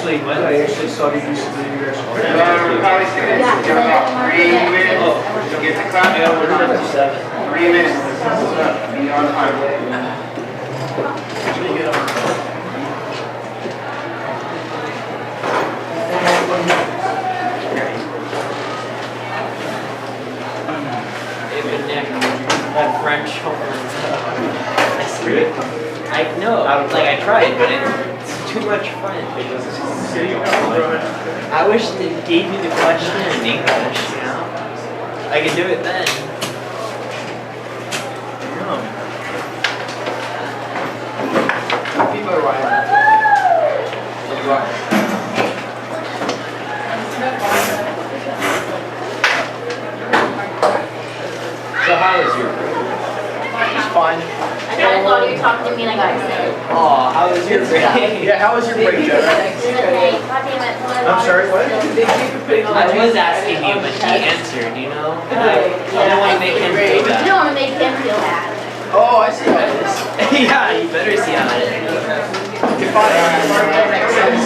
actually went. I actually saw you recently. You guys were Probably students, give about 3 minutes to get to class. 3 minutes. Be on time. Even Nick, that French homework. I know, like I tried, but it's too much French. I wish they gave me the question in English, you know? I could do it then. People are right. So how was your break? It's fine. I know, I thought you were talking to me and I got excited. Oh, how was your break? Yeah, how was your break, Jeff? I'm sorry, what? I was asking you, but he answered, you know? I don't want to make him feel You bad. don't want to make him feel bad. Oh, I see how it is. Yeah, you better see how it is. If I next sense,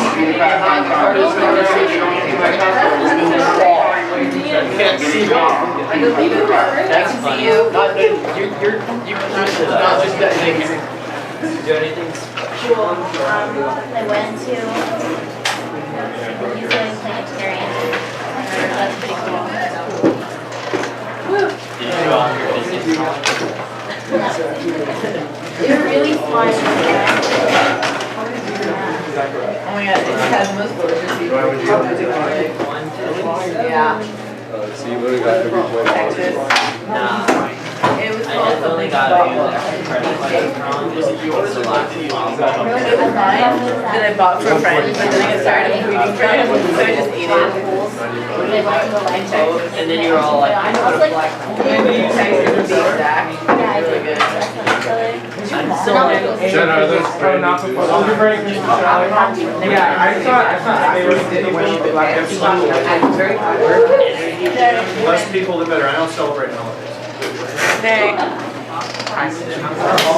can't see God. That's funny. Not that you're not just that thing. Did you do anything special? I went to New Zealand Planetarium. That's pretty cool. Did you show off your physics knowledge? They were really fun. Oh my god, it has the most gorgeous people. One, two, Yeah. So you literally got every point. Texas. nah. It was I called definitely got a few that impressed by wrong. Just the last it was mine that I bought for a friend, but then I got tired of reading from it, so I just ate it. And then you were all like, I was like, And then Texas is the exact. yeah, I Really did. good. I'm still like, Jenna, are those not for Yeah, I thought they were very less people the better. I don't celebrate holidays. Hey. So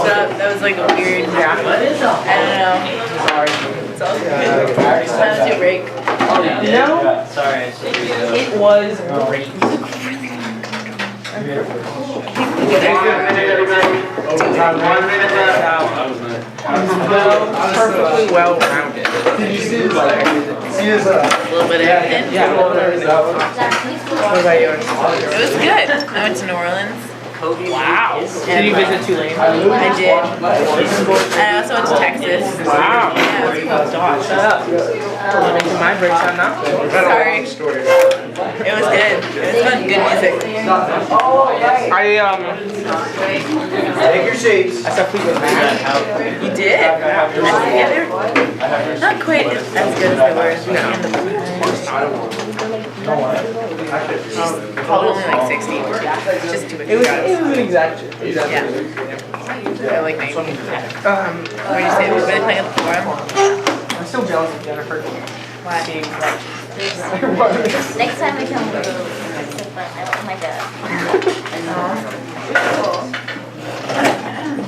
that was like a weird. what is up? I don't know. Sorry. It's all good. How was your break? Oh, you did? No. Sorry, I should have. It was great. Perfectly well rounded. Did you see this? See this? A little bit of everything. What about yours? It was good. I went to New Orleans. Wow. Did you visit Tulane? I did. And I also went to Texas. Wow. Yeah, it was God, shut up. my break time now. Sorry. It was good. It was fun. Good music. Take your seats. You did? Together? Not quite as good as they were at the end of the Probably only like 60. Just do it. It was an exaggeration. Yeah. I like 90. What did you say? Were they playing at the Forum? I'm still jealous of Jennifer. Why? Seeing like Next time I come over, but I want my dad.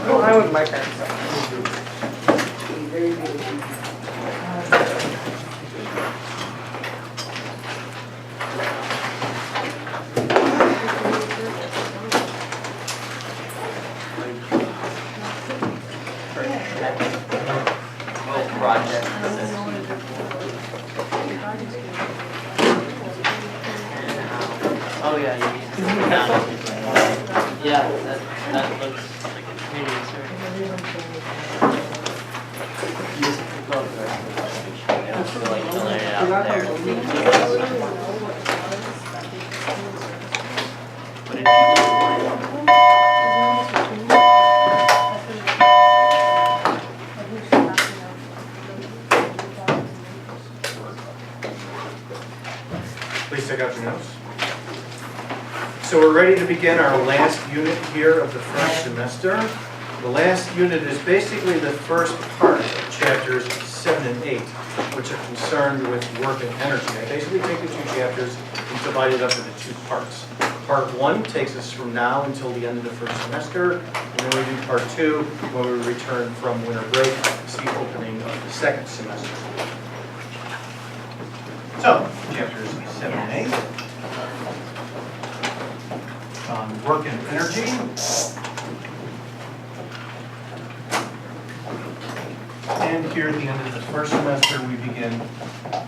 oh, I was my parents. Project. Oh yeah, yeah, that looks like a community service. Like filling it out there. What did you do? Please take out your notes. So we're ready to begin our last unit here of the first semester. The last unit is basically the first part of chapters 7 and 8, which are concerned with work and energy. I basically take the two chapters and divide it up into two parts. Part 1 takes us from now until the end of the first semester, and then we do part 2 when we return from winter break. It's the opening of the second semester. So, chapters 7 and 8. On work and energy. And here at the end of the first semester, we begin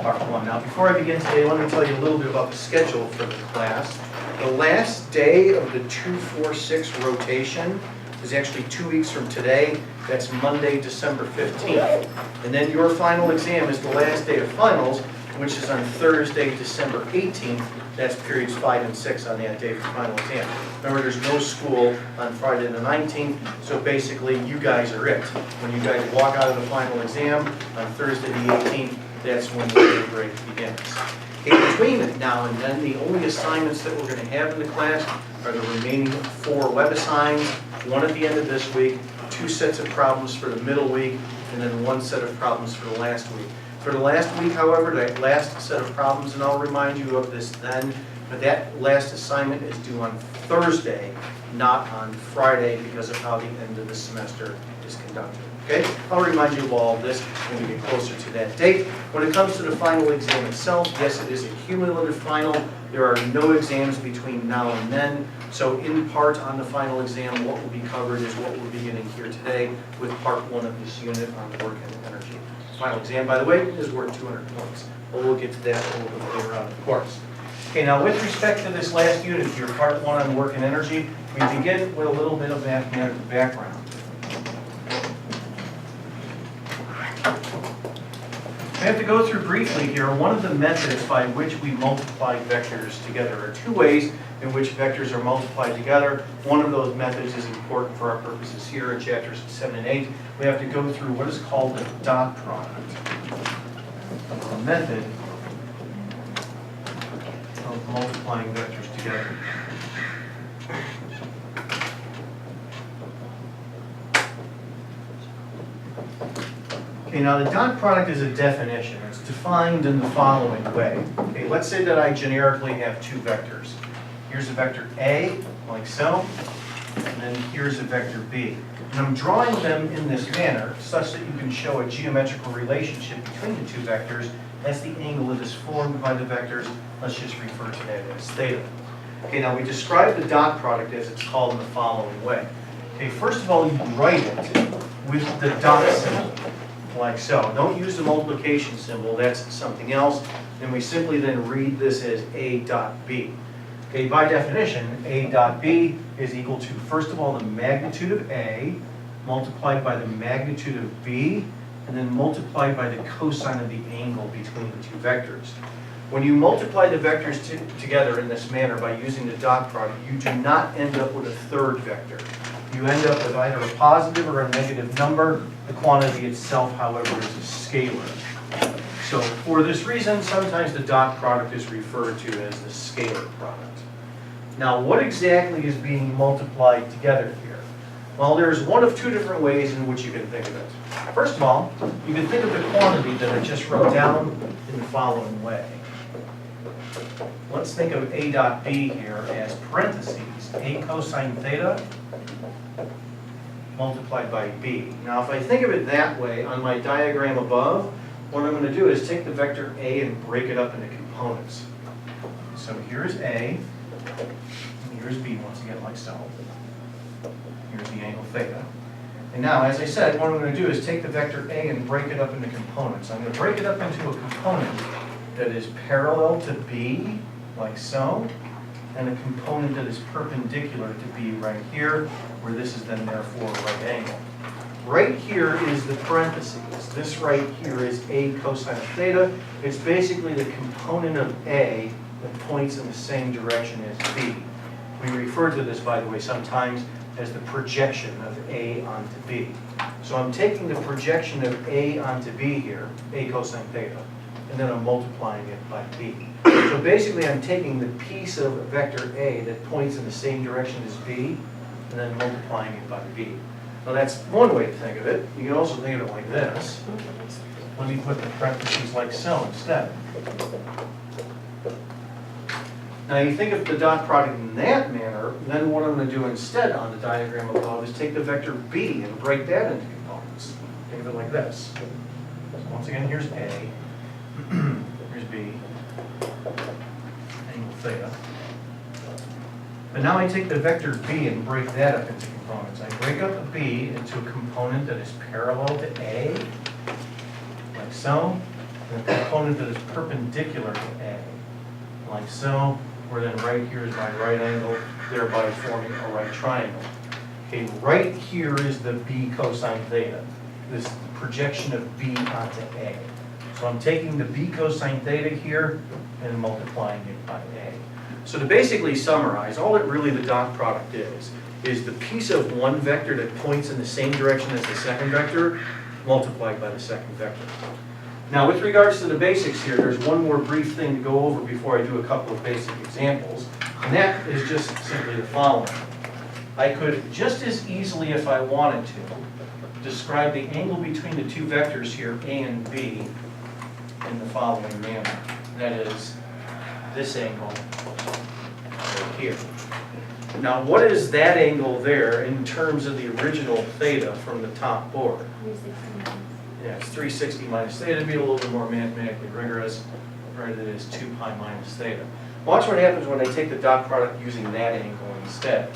part 1. Now, before I begin today, let me tell you a little bit about the schedule for the class. The last day of the 2-4-6 rotation is actually 2 weeks from today. That's Monday, December 15th. And then your final exam is the last day of finals, which is on Thursday, December 18th. That's periods 5 and 6 on that day for final exam. Remember, there's no school on Friday the 19th, so basically you guys are it. When you guys walk out of the final exam on Thursday the 18th, that's when the winter break begins. In between now and then, the only assignments that we're going to have in the class are the remaining 4 web assigns, 1 at the end of this week, 2 sets of problems for the middle week, and then 1 set of problems for the last week. For the last week, however, that last set of problems, and I'll remind you of this then, but that last assignment is due on Thursday, not on Friday, because of how the end of the semester is conducted. Okay? I'll remind you of all of this when we get closer to that date. When it comes to the final exam itself, yes, it is a cumulative final. There are no exams between now and then. So in part on the final exam, what will be covered is what we're beginning here today with part 1 of this unit on work and energy. Final exam, by the way, is worth 200 points. But we'll get to that a little bit later on in the course. Okay, now with respect to this last unit here, part 1 on work and energy, we begin with a little bit of mathematical background. We have to go through briefly here one of the methods by which we multiply vectors together. There are 2 ways in which vectors are multiplied together. One of those methods is important for our purposes here in chapters 7 and 8. We have to go through what is called the dot product, a method of multiplying vectors together. Okay, now the dot product is a definition. It's defined in the following way. Okay, let's say that I generically have 2 vectors. Here's a vector A, like so, and then here's a vector B. And I'm drawing them in this manner such that you can show a geometrical relationship between the 2 vectors. That's the angle that is formed by the vectors. Let's just refer to that as theta. Okay, now we describe the dot product as it's called in the following way. Okay, first of all, you write it with the dot symbol, like so. Don't use the multiplication symbol, that's something else. And we simply then read this as A dot B. Okay, by definition, A dot B is equal to, first of all, the magnitude of A multiplied by the magnitude of B, and then multiplied by the cosine of the angle between the 2 vectors. When you multiply the vectors together in this manner by using the dot product, you do not end up with a 3rd vector. You end up with either a positive or a negative number. The quantity itself, however, is a scalar. So for this reason, sometimes the dot product is referred to as the scalar product. Now, what exactly is being multiplied together here? Well, there's one of 2 different ways in which you can think of it. First of all, you can think of the quantity that I just wrote down in the following way. Let's think of A dot B here as parentheses, A cosine theta multiplied by B. Now, if I think of it that way on my diagram above, what I'm going to do is take the vector A and break it up into components. So here's A, and here's B once again, like so. Here's the angle theta. And now, as I said, what I'm going to do is take the vector A and break it up into components. I'm going to break it up into a component that is parallel to B, like so, and a component that is perpendicular to B right here, where this is then therefore a right angle. Right here is the parentheses. This right here is A cosine of theta. It's basically the component of A that points in the same direction as B. We refer to this, by the way, sometimes as the projection of A onto B. So I'm taking the projection of A onto B here, A cosine theta, and then I'm multiplying it by B. So basically I'm taking the piece of vector A that points in the same direction as B, and then multiplying it by B. Now that's one way to think of it. You can also think of it like this. Let me put the parentheses like so instead. Now you think of the dot product in that manner, then what I'm going to do instead on the diagram above is take the vector B and break that into components. Think of it like this. So once again, here's A, here's be angle theta. But now I take the vector b and break that up into components. I break up b into a component that is parallel to A, like so, and a component that is perpendicular to A, like so, where then right here is my right angle, thereby forming a right triangle. Okay, right here is the b cosine theta, this projection of b onto A. So I'm taking the b cosine theta here and multiplying it by A. So to basically summarize, all that really the dot product is the piece of one vector that points in the same direction as the second vector multiplied by the second vector. Now with regards to the basics here, there's one more brief thing to go over before I do a couple of basic examples, and that is just simply the following. I could just as easily, if I wanted to, describe the angle between the two vectors here, A and B, in the following manner. That is, this angle right here. Now, what is that angle there in terms of the original theta from the top board? 360. Yeah, it's 360 minus theta. To be a little bit more mathematically rigorous, right, it is 2 pi minus theta. Watch what happens when I take the dot product using that angle instead.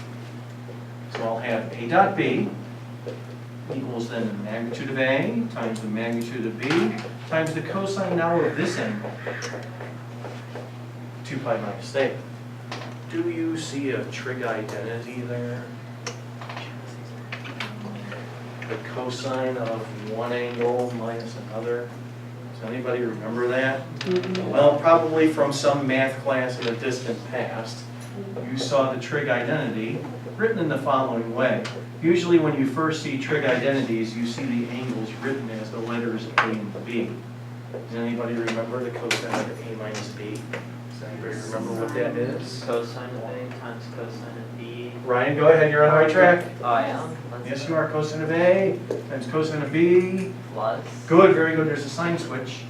So I'll have A dot B equals then the magnitude of A times the magnitude of B times the cosine now of this angle, 2 pi minus theta. Do you see a trig identity there? The cosine of one angle minus another. Does anybody remember that? Well, probably from some math class in the distant past. You saw the trig identity written in the following way. Usually when you first see trig identities, you see the angles written as the letters A and B. Does anybody remember the cosine of A minus B? Does anybody remember what that is? Cosine of A times cosine of B. Ryan, go ahead, you're on the right track. Oh, I am? Yes, you are. Cosine of A times cosine of B. Plus Good, very good. There's a sign switch.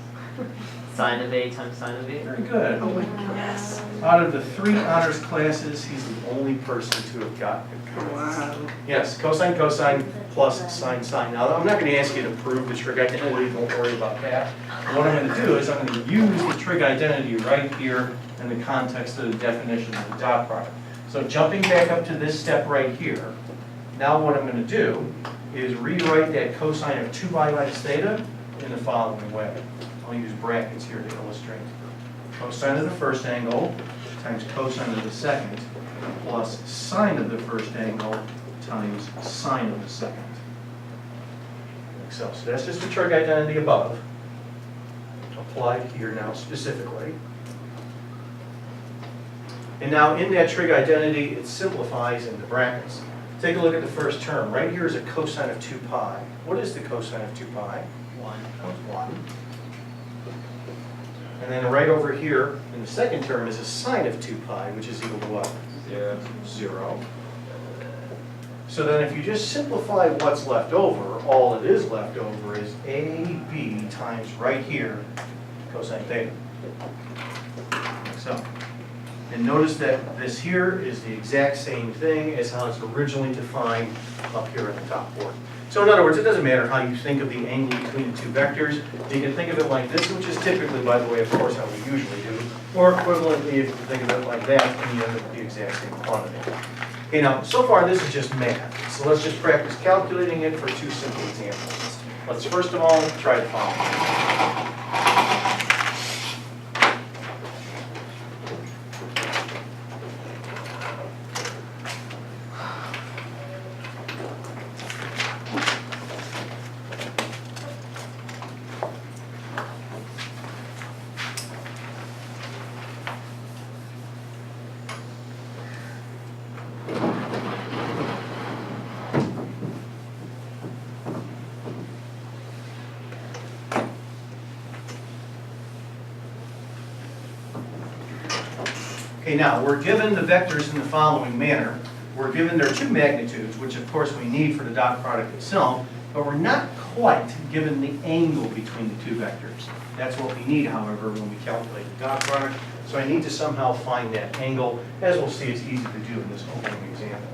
sine of A times sine of B. Very good. Oh my goodness. Out of the 3 honors classes, he's the only person to have gotten it correct. Wow. Yes, cosine, cosine, plus sine, sine. Now, I'm not going to ask you to prove the trig identity, don't worry about that. What I'm going to do is I'm going to use the trig identity right here in the context of the definition of the dot product. So jumping back up to this step right here, now what I'm going to do is rewrite that cosine of 2 pi minus theta in the following way. I'll use brackets here to illustrate. Cosine of the first angle times cosine of the second plus sine of the first angle times sine of the second. Like so. So that's just the trig identity above, applied here now specifically. And now in that trig identity, it simplifies into brackets. Take a look at the first term. Right here is a cosine of 2 pi. What is the cosine of 2 pi? 1. That was 1. And then right over here in the second term is a sine of 2 pi, which is equal to what? 0. 0. So then if you just simplify what's left over, all that is left over is AB times right here, cosine theta. Like so. And notice that this here is the exact same thing as how it's originally defined up here at the top board. So in other words, it doesn't matter how you think of the angle between the two vectors. You can think of it like this, which is typically, by the way, of course, how we usually do. Or equivalently, if you think of it like that, and you end up with the exact same quantity. Okay, now, so far this is just math. So let's just practice calculating it for 2 simple examples. Let's first of all try the following. Okay, now, we're given the vectors in the following manner. We're given their 2 magnitudes, which of course we need for the dot product itself, but we're not quite given the angle between the 2 vectors. That's what we need, however, when we calculate the dot product. So I need to somehow find that angle. As we'll see, it's easy to do in this opening example.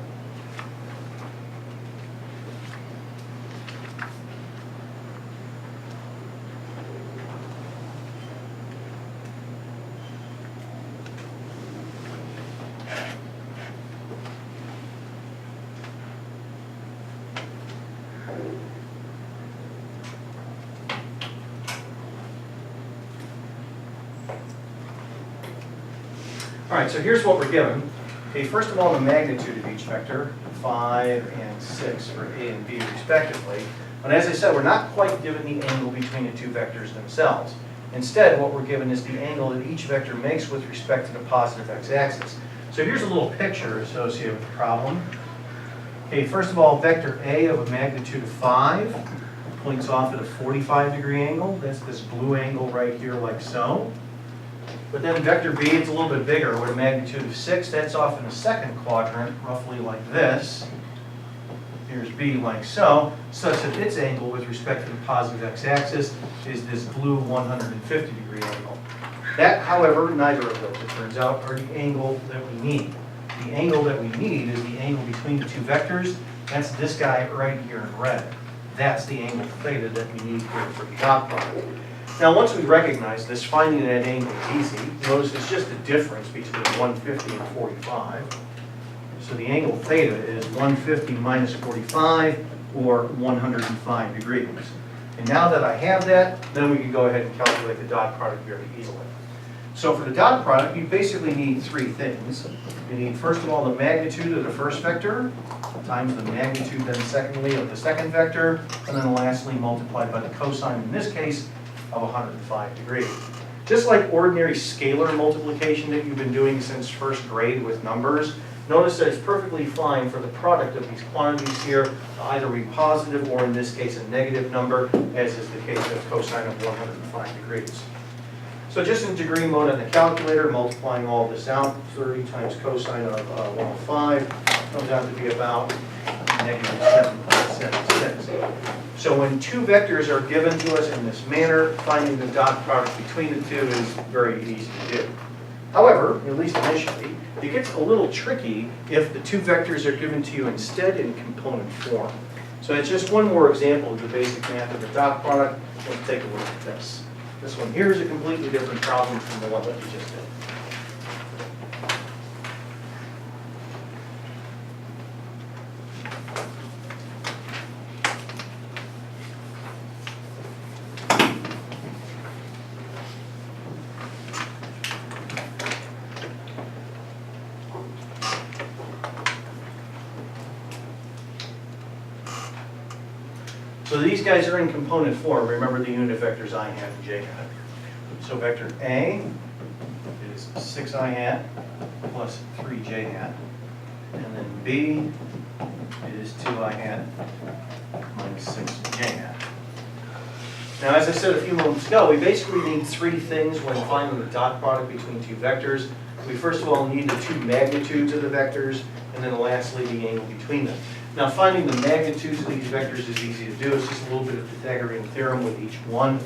All right, so here's what we're given. Okay, first of all, the magnitude of each vector, 5 and 6 for A and B respectively. But as I said, we're not quite given the angle between the two vectors themselves. Instead, what we're given is the angle that each vector makes with respect to the positive x-axis. So here's a little picture associated with the problem. Okay, first of all, vector A of a magnitude of 5 points off at a 45-degree angle. That's this blue angle right here, like so. But then vector B, it's a little bit bigger with a magnitude of 6. That's off in the second quadrant, roughly like this. Here's B like so, such that its angle with respect to the positive x-axis is this blue 150-degree angle. That, however, neither of those, it turns out, are the angle that we need. The angle that we need is the angle between the two vectors. That's this guy right here in red. That's the angle theta that we need here for the dot product. Now, once we recognize this, finding that angle is easy. Notice it's just the difference between 150 and 45. So the angle theta is 150 minus 45, or 105 degrees. And now that I have that, then we can go ahead and calculate the dot product very easily. So for the dot product, you basically need three things. You need, first of all, the magnitude of the first vector, times the magnitude, then secondly, of the second vector, and then lastly, multiplied by the cosine, in this case, of 105 degrees. Just like ordinary scalar multiplication that you've been doing since first grade with numbers, notice that it's perfectly fine for the product of these quantities here to either be positive or, in this case, a negative number, as is the case of cosine of 105 degrees. So just in degree mode on the calculator, multiplying all this out, 30 times cosine of 105 comes out to be about negative 7.76. So when two vectors are given to us in this manner, finding the dot product between the two is very easy to do. However, at least initially, it gets a little tricky if the two vectors are given to you instead in component form. So it's just one more example of the basic math of the dot product. Let's take a look at this. This one here is a completely different problem from the one that we just did. So these guys are in component form. Remember the unit vectors I hat and j hat. So vector A is 6i hat plus 3j hat. And then B is 2i hat minus 6j hat. Now, as I said a few moments ago, we basically need three things when finding the dot product between two vectors. We first of all need the two magnitudes of the vectors, and then lastly the angle between them. Now, finding the magnitudes of these vectors is easy to do. It's just a little bit of Pythagorean theorem with each one.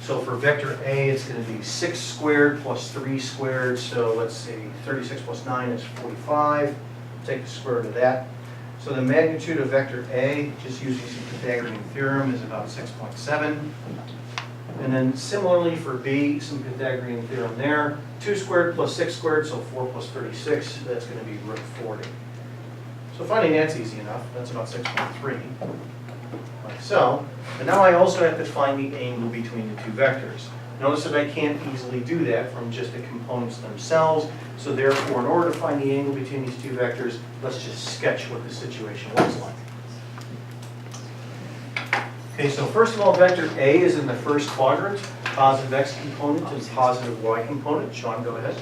So for vector A, it's going to be 6 squared plus 3 squared. So let's see, 36 plus 9 is 45. Take the square root of that. So the magnitude of vector A, just using some Pythagorean theorem, is about 6.7. And then similarly for B, some Pythagorean theorem there. 2 squared plus 6 squared, so 4 plus 36, that's going to be root 40. So finding that's easy enough. That's about 6.3, like so. And now I also have to find the angle between the two vectors. Notice that I can't easily do that from just the components themselves. So therefore, in order to find the angle between these two vectors, let's just sketch what the situation looks like. Okay, so first of all, vector A is in the first quadrant. Positive x component and positive y component. Sean, go ahead.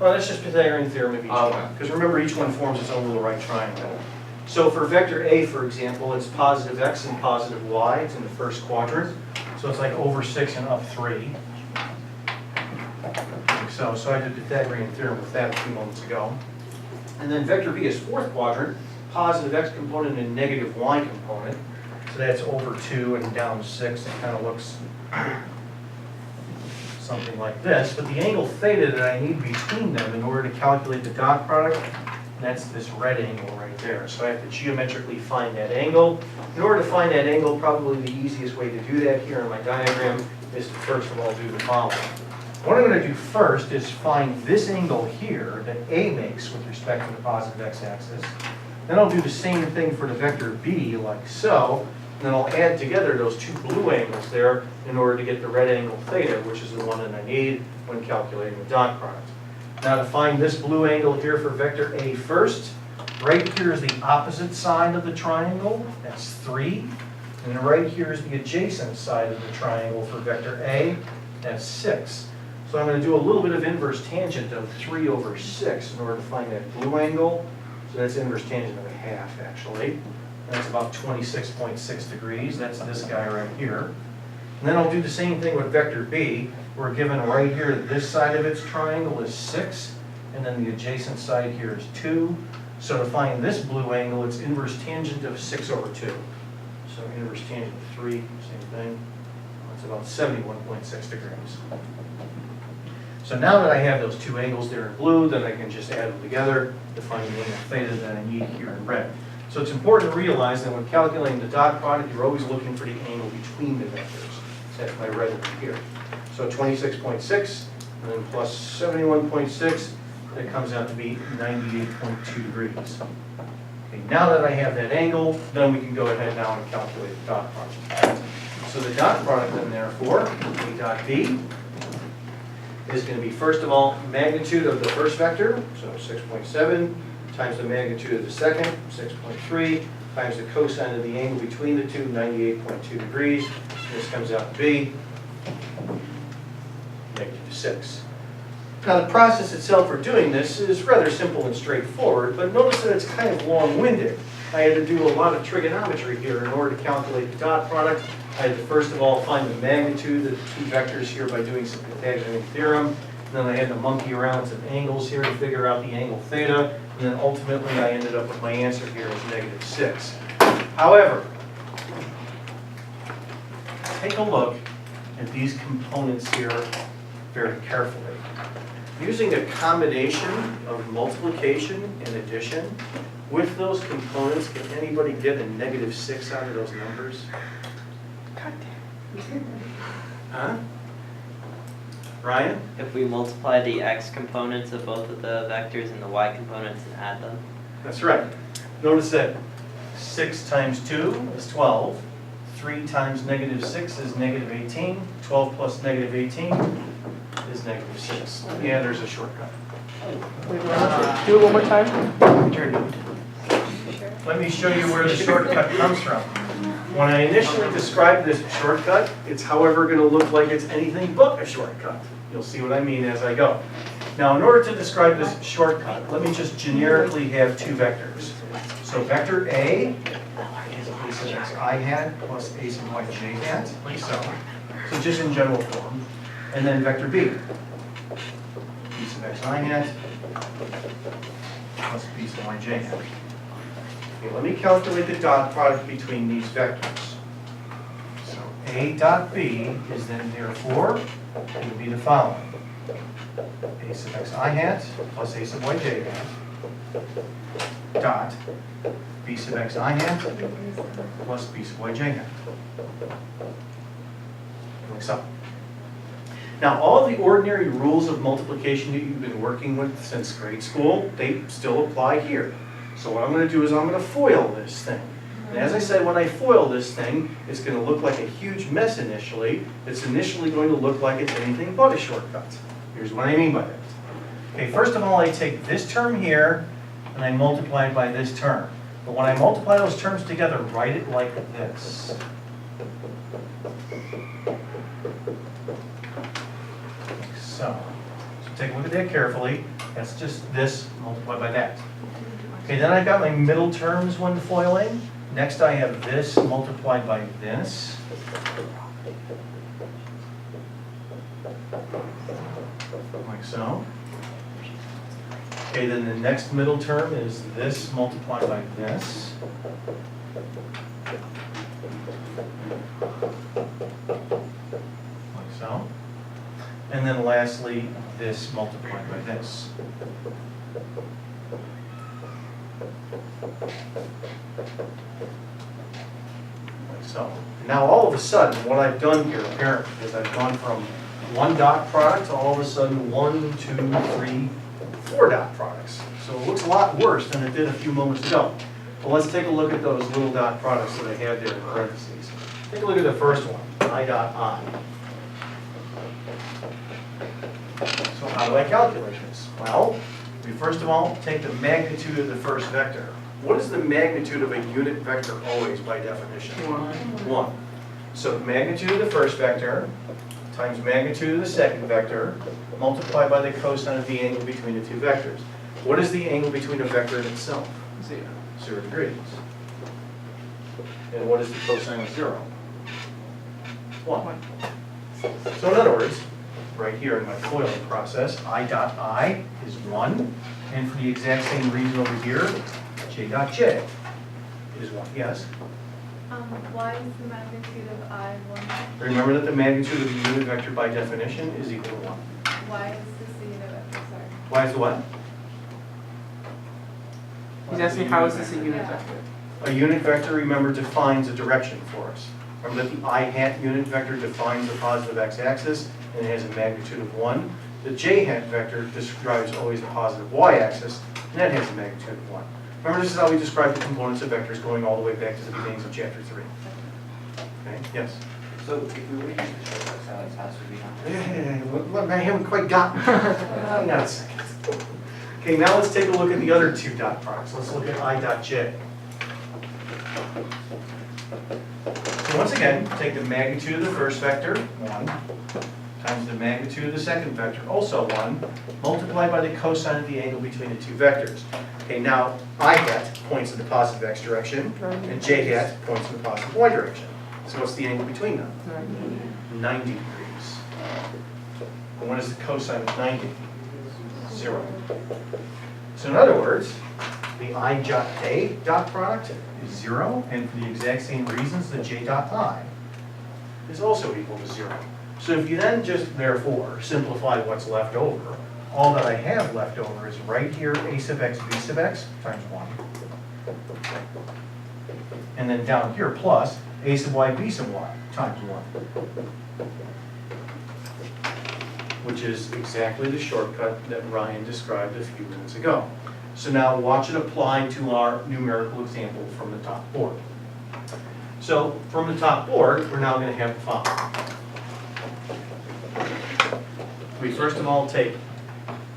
Well, that's just Pythagorean theorem of each one. Because remember, each one forms its own little right triangle. So for vector A, for example, it's positive x and positive y. It's in the first quadrant. So it's like over 6 and up 3. Like so I did Pythagorean theorem with that a few moments ago. And then vector B is fourth quadrant. Positive x component and negative y component. So that's over 2 and down 6. It kind of looks something like this. But the angle theta that I need between them in order to calculate the dot product, that's this red angle right there. So I have to geometrically find that angle. In order to find that angle, probably the easiest way to do that here in my diagram is to first of all do the following. What I'm going to do first is find this angle here that A makes with respect to the positive x-axis. Then I'll do the same thing for the vector B, like so. And then I'll add together those two blue angles there in order to get the red angle theta, which is the one that I need when calculating the dot product. Now to find this blue angle here for vector A first, right here is the opposite side of the triangle, that's 3. And then right here is the adjacent side of the triangle for vector A, that's 6. So I'm going to do a little bit of inverse tangent of 3 over 6 in order to find that blue angle. So that's inverse tangent of a half, actually. That's about 26.6 degrees. That's this guy right here. And then I'll do the same thing with vector B. We're given right here, this side of its triangle is 6, and then the adjacent side here is 2. So to find this blue angle, it's inverse tangent of 6 over 2. So inverse tangent of 3, same thing. That's about 71.6 degrees. So now that I have those two angles there in blue, then I can just add them together to find the angle theta that I need here in red. So it's important to realize that when calculating the dot product, you're always looking for the angle between the vectors. That's my red over here. So 26.6, and then plus 71.6, that comes out to be 98.2 degrees. Okay, now that I have that angle, then we can go ahead now and calculate the dot product. So the dot product then therefore, A dot B, is going to be, first of all, magnitude of the first vector, so 6.7, times the magnitude of the second, 6.3, times the cosine of the angle between the two, 98.2 degrees. This comes out to be -6. Now the process itself for doing this is rather simple and straightforward, but notice that it's kind of long-winded. I had to do a lot of trigonometry here in order to calculate the dot product. I had to first of all find the magnitude of the two vectors here by doing some Pythagorean theorem. And then I had to monkey around with some angles here to figure out the angle theta. And then ultimately I ended up with my answer here as -6. However, take a look at these components here very carefully. Using a combination of multiplication and addition, with those components, can anybody get a -6 out of those numbers? Huh? Ryan? If we multiply the x components of both of the vectors and the y components and add them? That's right. Notice that 6 times 2 is 12. 3 times -6 is -18. 12 plus -18 is -6. Yeah, there's a shortcut. Do it one more time. Let me show you where the shortcut comes from. When I initially describe this shortcut, it's however going to look like it's anything but a shortcut. You'll see what I mean as I go. Now, in order to describe this shortcut, let me just generically have two vectors. So vector A is a sub x I hat plus a sub y j hat, like so. So just in general form. And then vector B, b sub x I hat plus b sub y j hat. Okay, let me calculate the dot product between these vectors. So A dot B is then therefore going to be the following. A sub x I hat plus a sub y j hat dot b sub x I hat plus b sub y j hat. Like so. Now all the ordinary rules of multiplication that you've been working with since grade school, they still apply here. So what I'm going to do is I'm going to FOIL this thing. And as I said, when I FOIL this thing, it's going to look like a huge mess initially. It's initially going to look like it's anything but a shortcut. Here's what I mean by that. Okay, first of all, I take this term here, and I multiply it by this term. But when I multiply those terms together, write it like this. Like so. So take a look at that carefully. That's just this multiplied by that. Okay, then I've got my middle terms when foiling. Next I have this multiplied by this. Like so. Okay, then the next middle term is this multiplied by this. Like so. And then lastly, this multiplied by this. Like so. Now all of a sudden, what I've done here apparently is I've gone from one dot product to all of a sudden 1, 2, 3, 4 dot products. So it looks a lot worse than it did a few moments ago. Well, let's take a look at those little dot products that I have there in parentheses. Take a look at the first one, I dot I. So how do I calculate this? Well, we first of all take the magnitude of the first vector. What is the magnitude of a unit vector always by definition? 1. So magnitude of the first vector times magnitude of the second vector multiplied by the cosine of the angle between the two vectors. What is the angle between a vector and itself? 0 degrees. And what is the cosine of 0? 1. So in other words, right here in my FOIL process, I dot I is 1. And for the exact same reason over here, J dot J is 1. Yes? Why is the magnitude of I 1? Remember that the magnitude of the unit vector by definition is equal to 1. Why is this the unit vector? Sorry. Why is the what? He's asking how is this a unit vector? A unit vector, remember, defines a direction for us. Remember that the I hat unit vector defines the positive x-axis and it has a magnitude of 1. The j hat vector describes always the positive y-axis and that has a magnitude of 1. Remember, this is how we describe the components of vectors going all the way back to the beginnings of chapter 3. Okay, yes? So if we were to use the shortcuts, how fast would we not? Look, I haven't quite gotten. Hang on a second. Okay, now let's take a look at the other two dot products. Let's look at I dot j. So once again, take the magnitude of the first vector, 1, times the magnitude of the second vector, also 1, multiplied by the cosine of the angle between the two vectors. Okay, now I hat points in the positive x direction, and j hat points in the positive y direction. So what's the angle between them? 90 degrees. And what is the cosine of 90? 0. So in other words, the I dot j dot product is 0, and for the exact same reasons, the j dot I is also equal to 0. So if you then just, therefore, simplify what's left over, all that I have left over is right here, a sub x, b sub x times 1. And then down here, plus a sub y, b sub y times 1. Which is exactly the shortcut that Ryan described a few minutes ago. So now watch it apply to our numerical example from the top board. So from the top board, we're now going to have the following. We first of all take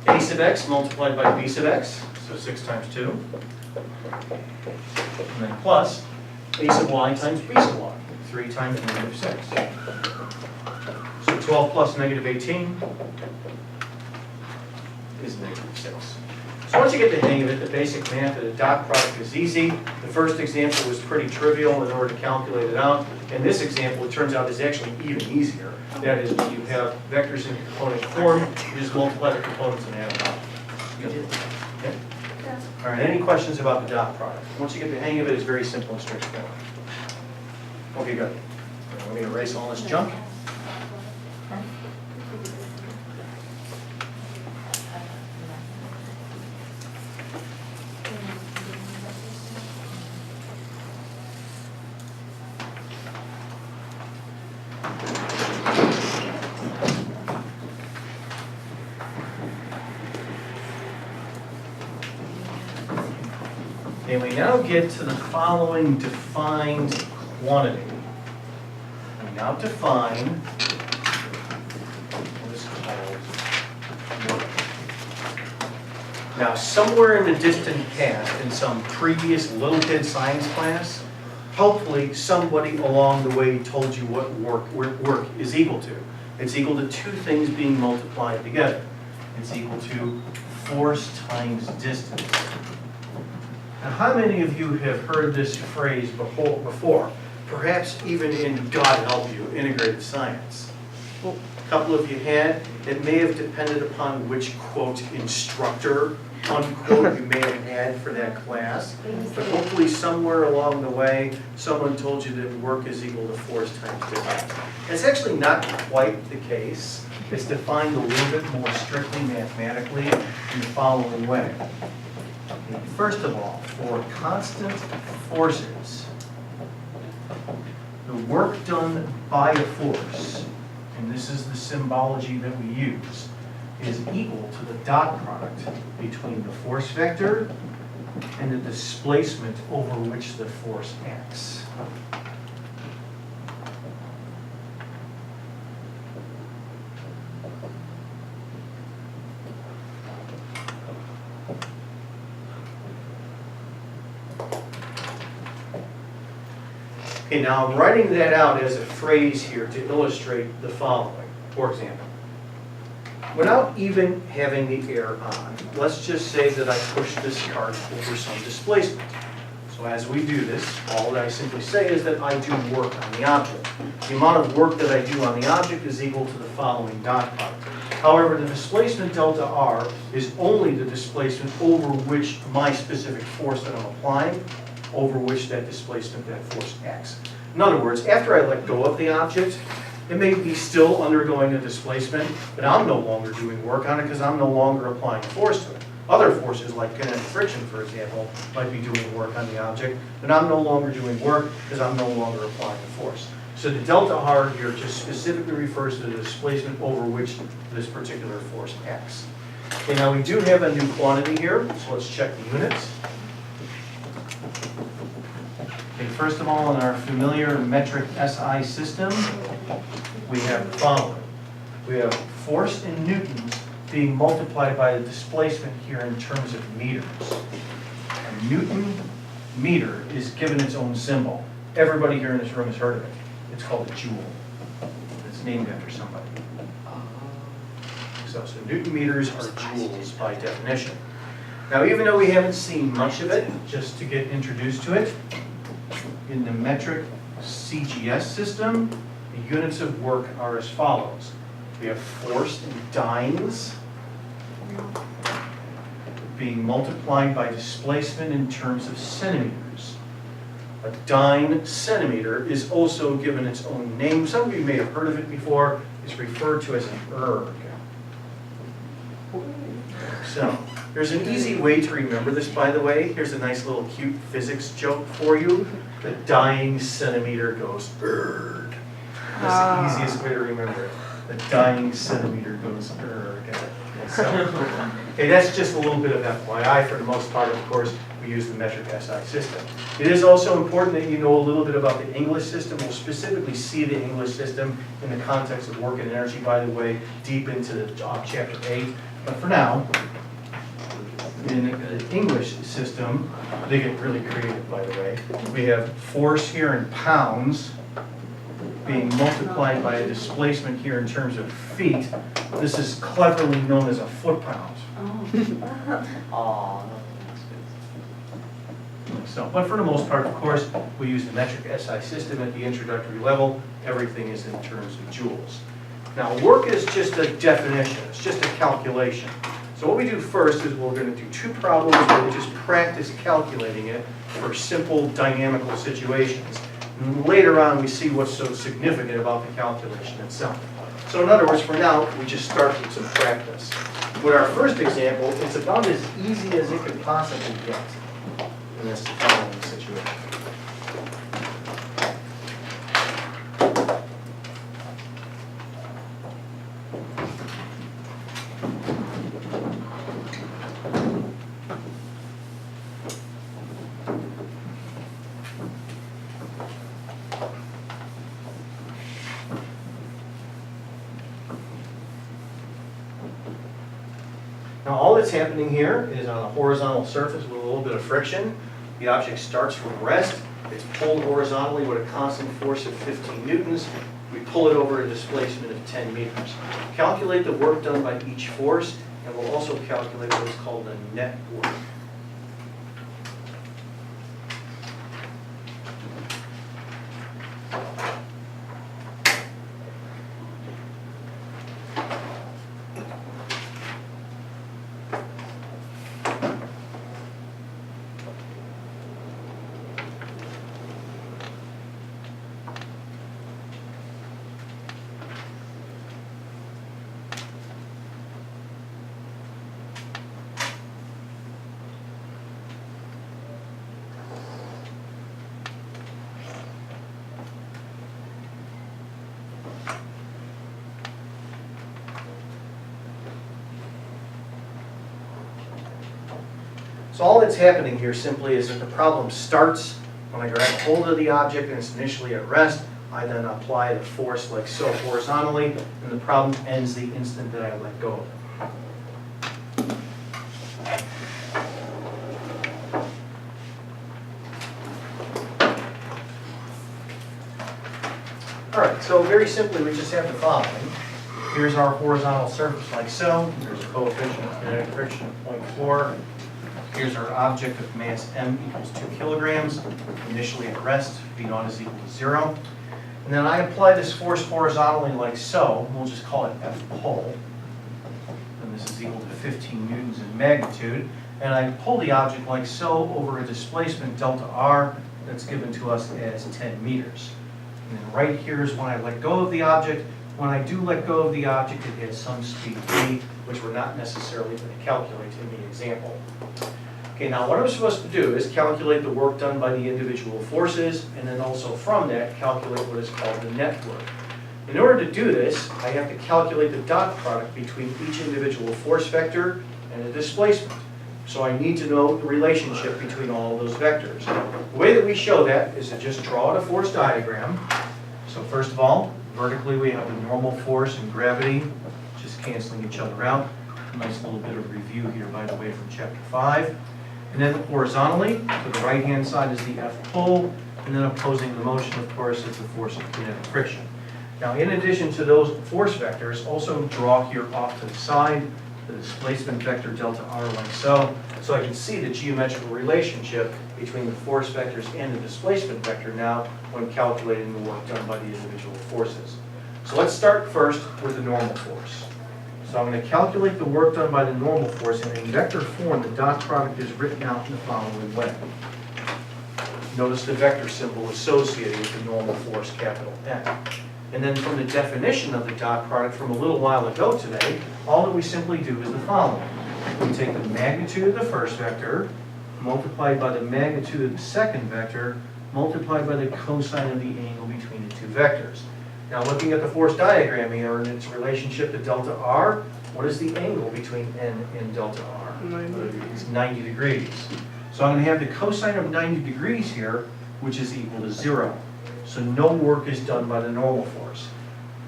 a sub x multiplied by b sub x, so 6 times 2. And then plus a sub y times b sub y, 3 times negative 6. So 12 plus negative 18 is negative 6. So once you get the hang of it, the basic math of the dot product is easy. The first example was pretty trivial in order to calculate it out. In this example, it turns out is actually even easier. That is, when you have vectors in component form, you just multiply the components and add them up. Okay? All right, any questions about the dot product? Once you get the hang of it, it's very simple and straightforward. Okay, good. Let me erase all this junk. And we now get to the following defined quantity. We now define what is called work. Now, somewhere in the distant past, in some previous little kid science class, hopefully somebody along the way told you what work is equal to. It's equal to two things being multiplied together. It's equal to force times distance. Now, how many of you have heard this phrase before? Perhaps even in, God help you, integrated science. Well, a couple of you had. It may have depended upon which, quote, instructor, unquote, you may have had for that class. But hopefully somewhere along the way, someone told you that work is equal to force times distance. It's actually not quite the case. It's defined a little bit more strictly mathematically in the following way. First of all, for constant forces, the work done by a force, and this is the symbology that we use, is equal to the dot product between the force vector and the displacement over which the force acts. Okay, now I'm writing that out as a phrase here to illustrate the following. For example, without even having the air on, let's just say that I push this cart over some displacement. So as we do this, all that I simply say is that I do work on the object. The amount of work that I do on the object is equal to the following dot product. However, the displacement delta R is only the displacement over which my specific force that I'm applying, over which that displacement, that force acts. In other words, after I let go of the object, it may be still undergoing a displacement, but I'm no longer doing work on it because I'm no longer applying force to it. Other forces, like kinetic friction, for example, might be doing work on the object, but I'm no longer doing work because I'm no longer applying the force. So the delta R here just specifically refers to the displacement over which this particular force acts. Okay, now we do have a new quantity here, so let's check the units. Okay, first of all, in our familiar metric SI system, we have the following. We have force in newtons being multiplied by the displacement here in terms of meters. A Newton meter is given its own symbol. Everybody here in this room has heard of it. It's called a joule. It's named after somebody. So Newton meters are joules by definition. Now, even though we haven't seen much of it, just to get introduced to it, in the metric CGS system, the units of work are as follows. We have force in dynes being multiplied by displacement in terms of centimeters. A dyne centimeter is also given its own name. Some of you may have heard of it before. It's referred to as an erg. So, there's an easy way to remember this, by the way. Here's a nice little cute physics joke for you. The dying centimeter goes erg. That's the easiest way to remember it. The dying centimeter goes erg. So, okay, that's just a little bit of FYI. For the most part, of course, we use the metric SI system. It is also important that you know a little bit about the English system. We'll specifically see the English system in the context of work and energy, by the way, deep into the chapter 8. But for now, in the English system, they get really creative, by the way. We have force here in pounds being multiplied by a displacement here in terms of feet. This is cleverly known as a foot-pound. Aw. So, but for the most part, of course, we use the metric SI system at the introductory level. Everything is in terms of joules. Now, work is just a definition. It's just a calculation. So what we do first is we're going to do two problems where we just practice calculating it for simple dynamical situations. And later on, we see what's so significant about the calculation itself. So in other words, for now, we just start with some practice. With our first example, it's about as easy as it could possibly get in this following situation. Now all that's happening here is on a horizontal surface with a little bit of friction. The object starts from rest. It's pulled horizontally with a constant force of 15 newtons. We pull it over a displacement of 10 meters. Calculate the work done by each force, and we'll also calculate what is called the net work. So all that's happening here simply is that the problem starts when I grab hold of the object and it's initially at rest. I then apply the force like so horizontally, and the problem ends the instant that I let go of it. All right, so very simply, we just have the following. Here's our horizontal surface like so. There's a coefficient of kinetic friction of 0.4. Here's our object of mass m equals 2 kilograms. Initially at rest, V naught is equal to 0. And then I apply this force horizontally like so. We'll just call it F pull. And this is equal to 15 newtons in magnitude. And I pull the object like so over a displacement delta r that's given to us as 10 meters. And then right here is when I let go of the object. When I do let go of the object, it has some speed v, which we're not necessarily going to calculate in the example. Okay, now what I'm supposed to do is calculate the work done by the individual forces, and then also from that, calculate what is called the net work. In order to do this, I have to calculate the dot product between each individual force vector and the displacement. So I need to know the relationship between all of those vectors. The way that we show that is to just draw out a force diagram. So first of all, vertically we have the normal force and gravity, just canceling each other out. A nice little bit of review here, by the way, from chapter 5. And then horizontally, to the right-hand side is the F pull, and then opposing the motion, of course, is the force of kinetic friction. Now, in addition to those force vectors, also draw here off to the side the displacement vector delta r like so I can see the geometrical relationship between the force vectors and the displacement vector now when calculating the work done by the individual forces. So let's start first with the normal force. So I'm going to calculate the work done by the normal force, and in vector form, the dot product is written out in the following way. Notice the vector symbol associated with the normal force, capital N. And then from the definition of the dot product from a little while ago today, all that we simply do is the following. We take the magnitude of the first vector, multiplied by the magnitude of the second vector, multiplied by the cosine of the angle between the two vectors. Now looking at the force diagram here and its relationship to delta r, what is the angle between n and delta r? 90. It's 90 degrees. So I'm going to have the cosine of 90 degrees here, which is equal to 0. So no work is done by the normal force.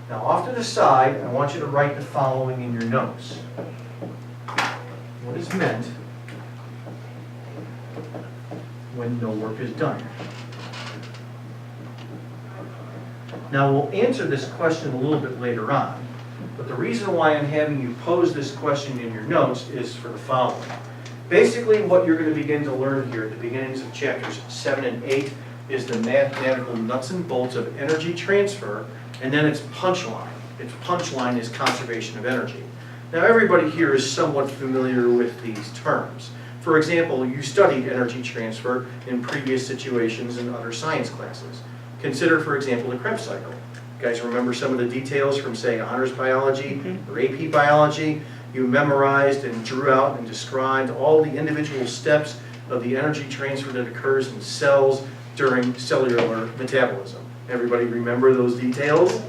Now off to the side, I want you to write the following in your notes. What is meant when no work is done? Now we'll answer this question a little bit later on, but the reason why I'm having you pose this question in your notes is for the following. Basically what you're going to begin to learn here at the beginnings of chapters 7 and 8 is the mathematical nuts and bolts of energy transfer, and then its punchline. Its punchline is conservation of energy. Now everybody here is somewhat familiar with these terms. For example, you studied energy transfer in previous situations in other science classes. Consider, for example, the Krebs cycle. You guys remember some of the details from, say, honors biology or AP biology? You memorized and drew out and described all the individual steps of the energy transfer that occurs in cells during cellular metabolism. Everybody remember those details?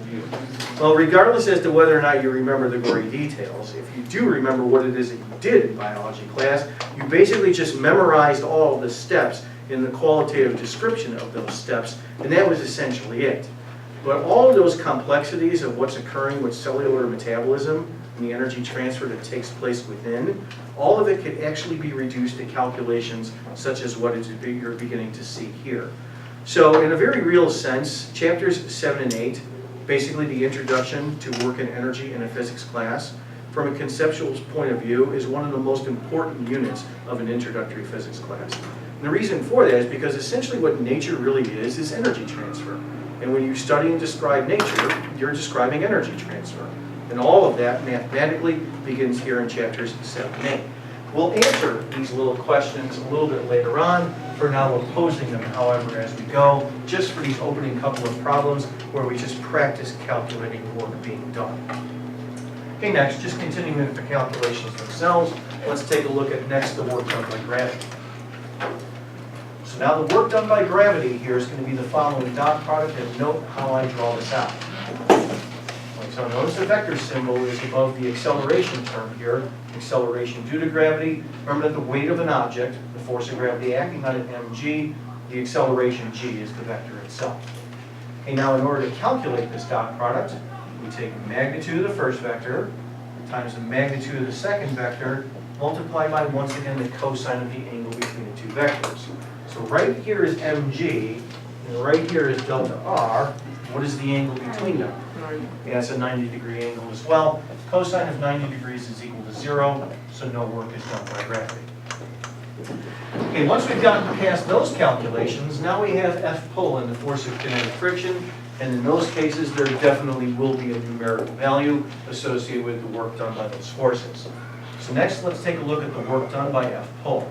Well, regardless as to whether or not you remember the gory details, if you do remember what it is that you did in biology class, you basically just memorized all of the steps in the qualitative description of those steps, and that was essentially it. But all of those complexities of what's occurring with cellular metabolism and the energy transfer that takes place within, all of it could actually be reduced to calculations such as what you're beginning to see here. So in a very real sense, chapters 7 and 8, basically the introduction to work in energy in a physics class, from a conceptual point of view, is one of the most important units of an introductory physics class. And the reason for that is because essentially what nature really is energy transfer. And when you study and describe nature, you're describing energy transfer. And all of that mathematically begins here in chapters 7 and 8. We'll answer these little questions a little bit later on. For now, we're posing them, however, as we go, just for these opening couple of problems where we just practice calculating the work being done. Okay, next, just continuing with the calculations themselves, let's take a look at next the work done by gravity. So now the work done by gravity here is going to be the following dot product, and note how I draw this out. Like So notice the vector symbol is above the acceleration term here, acceleration due to gravity. Remember that the weight of an object, the force of gravity acting on it, mg, the acceleration g is the vector itself. Okay, now in order to calculate this dot product, we take the magnitude of the first vector times the magnitude of the second vector, multiplied by, once again, the cosine of the angle between the two vectors. So right here is mg, and right here is delta r. What is the angle between them? Yeah, it's a 90-degree angle as well. Cosine of 90 degrees is equal to 0, so no work is done by gravity. Okay, once we've gotten past those calculations, now we have F pull and the force of kinetic friction, and in those cases, there definitely will be a numerical value associated with the work done by those forces. So next, let's take a look at the work done by F pull.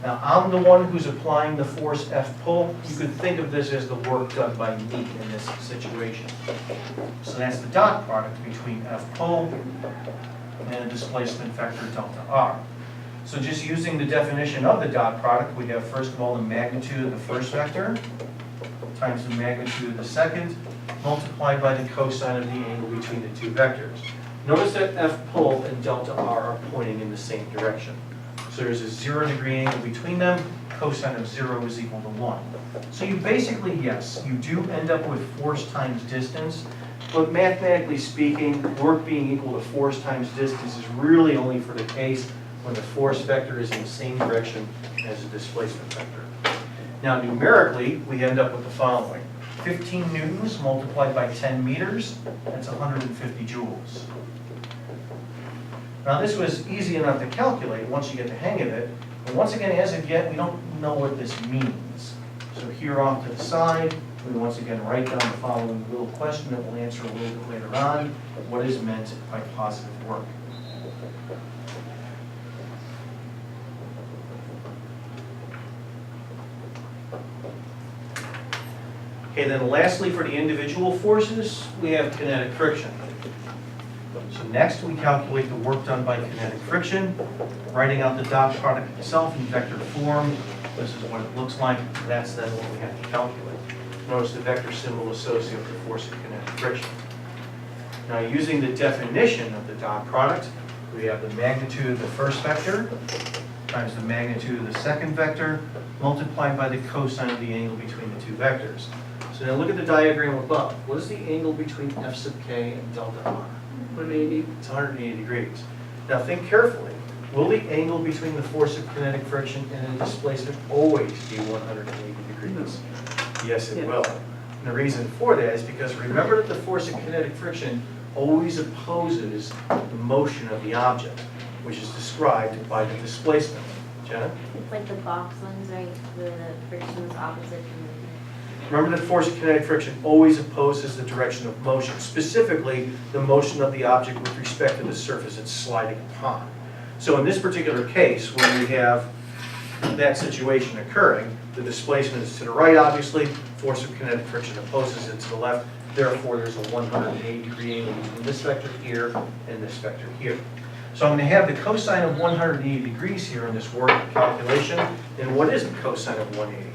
Now, I'm the one who's applying the force F pull. You could think of this as the work done by me in this situation. So that's the dot product between F pull and a displacement vector delta R. So just using the definition of the dot product, we have first of all the magnitude of the first vector times the magnitude of the second, multiplied by the cosine of the angle between the two vectors. Notice that F pull and delta R are pointing in the same direction. So there's a 0-degree angle between them. Cosine of 0 is equal to 1. So you basically, yes, you do end up with force times distance, but mathematically speaking, work being equal to force times distance is really only for the case when the force vector is in the same direction as the displacement vector. Now numerically, we end up with the following. 15 newtons multiplied by 10 meters, that's 150 joules. Now this was easy enough to calculate once you get the hang of it, but once again, as of yet, we don't know what this means. So here off to the side, we once again write down the following little question that we'll answer a little bit later on. What is meant by positive work? Okay, then lastly, for the individual forces, we have kinetic friction. So next, we calculate the work done by kinetic friction, writing out the dot product itself in vector form. This is what it looks like. That's then what we have to calculate. Notice the vector symbol associated with the force of kinetic friction. Now, using the definition of the dot product, we have the magnitude of the first vector times the magnitude of the second vector, multiplied by the cosine of the angle between the two vectors. So now look at the diagram above. What is the angle between F sub k and delta r? 180. It's 180 degrees. Now think carefully. Will the angle between the force of kinetic friction and the displacement always be 180 degrees? Yes, it will. And the reason for that is because remember that the force of kinetic friction always opposes the motion of the object, which is described by the displacement. Jenna? It's like the box ones, right, where the friction is opposite from the. Remember that force of kinetic friction always opposes the direction of motion, specifically the motion of the object with respect to the surface it's sliding upon. So in this particular case, when we have that situation occurring, the displacement is to the right, obviously, force of kinetic friction opposes it to the left, therefore there's a 180-degree angle between this vector here and this vector here. So I'm going to have the cosine of 180 degrees here in this work calculation, and what is the cosine of 180?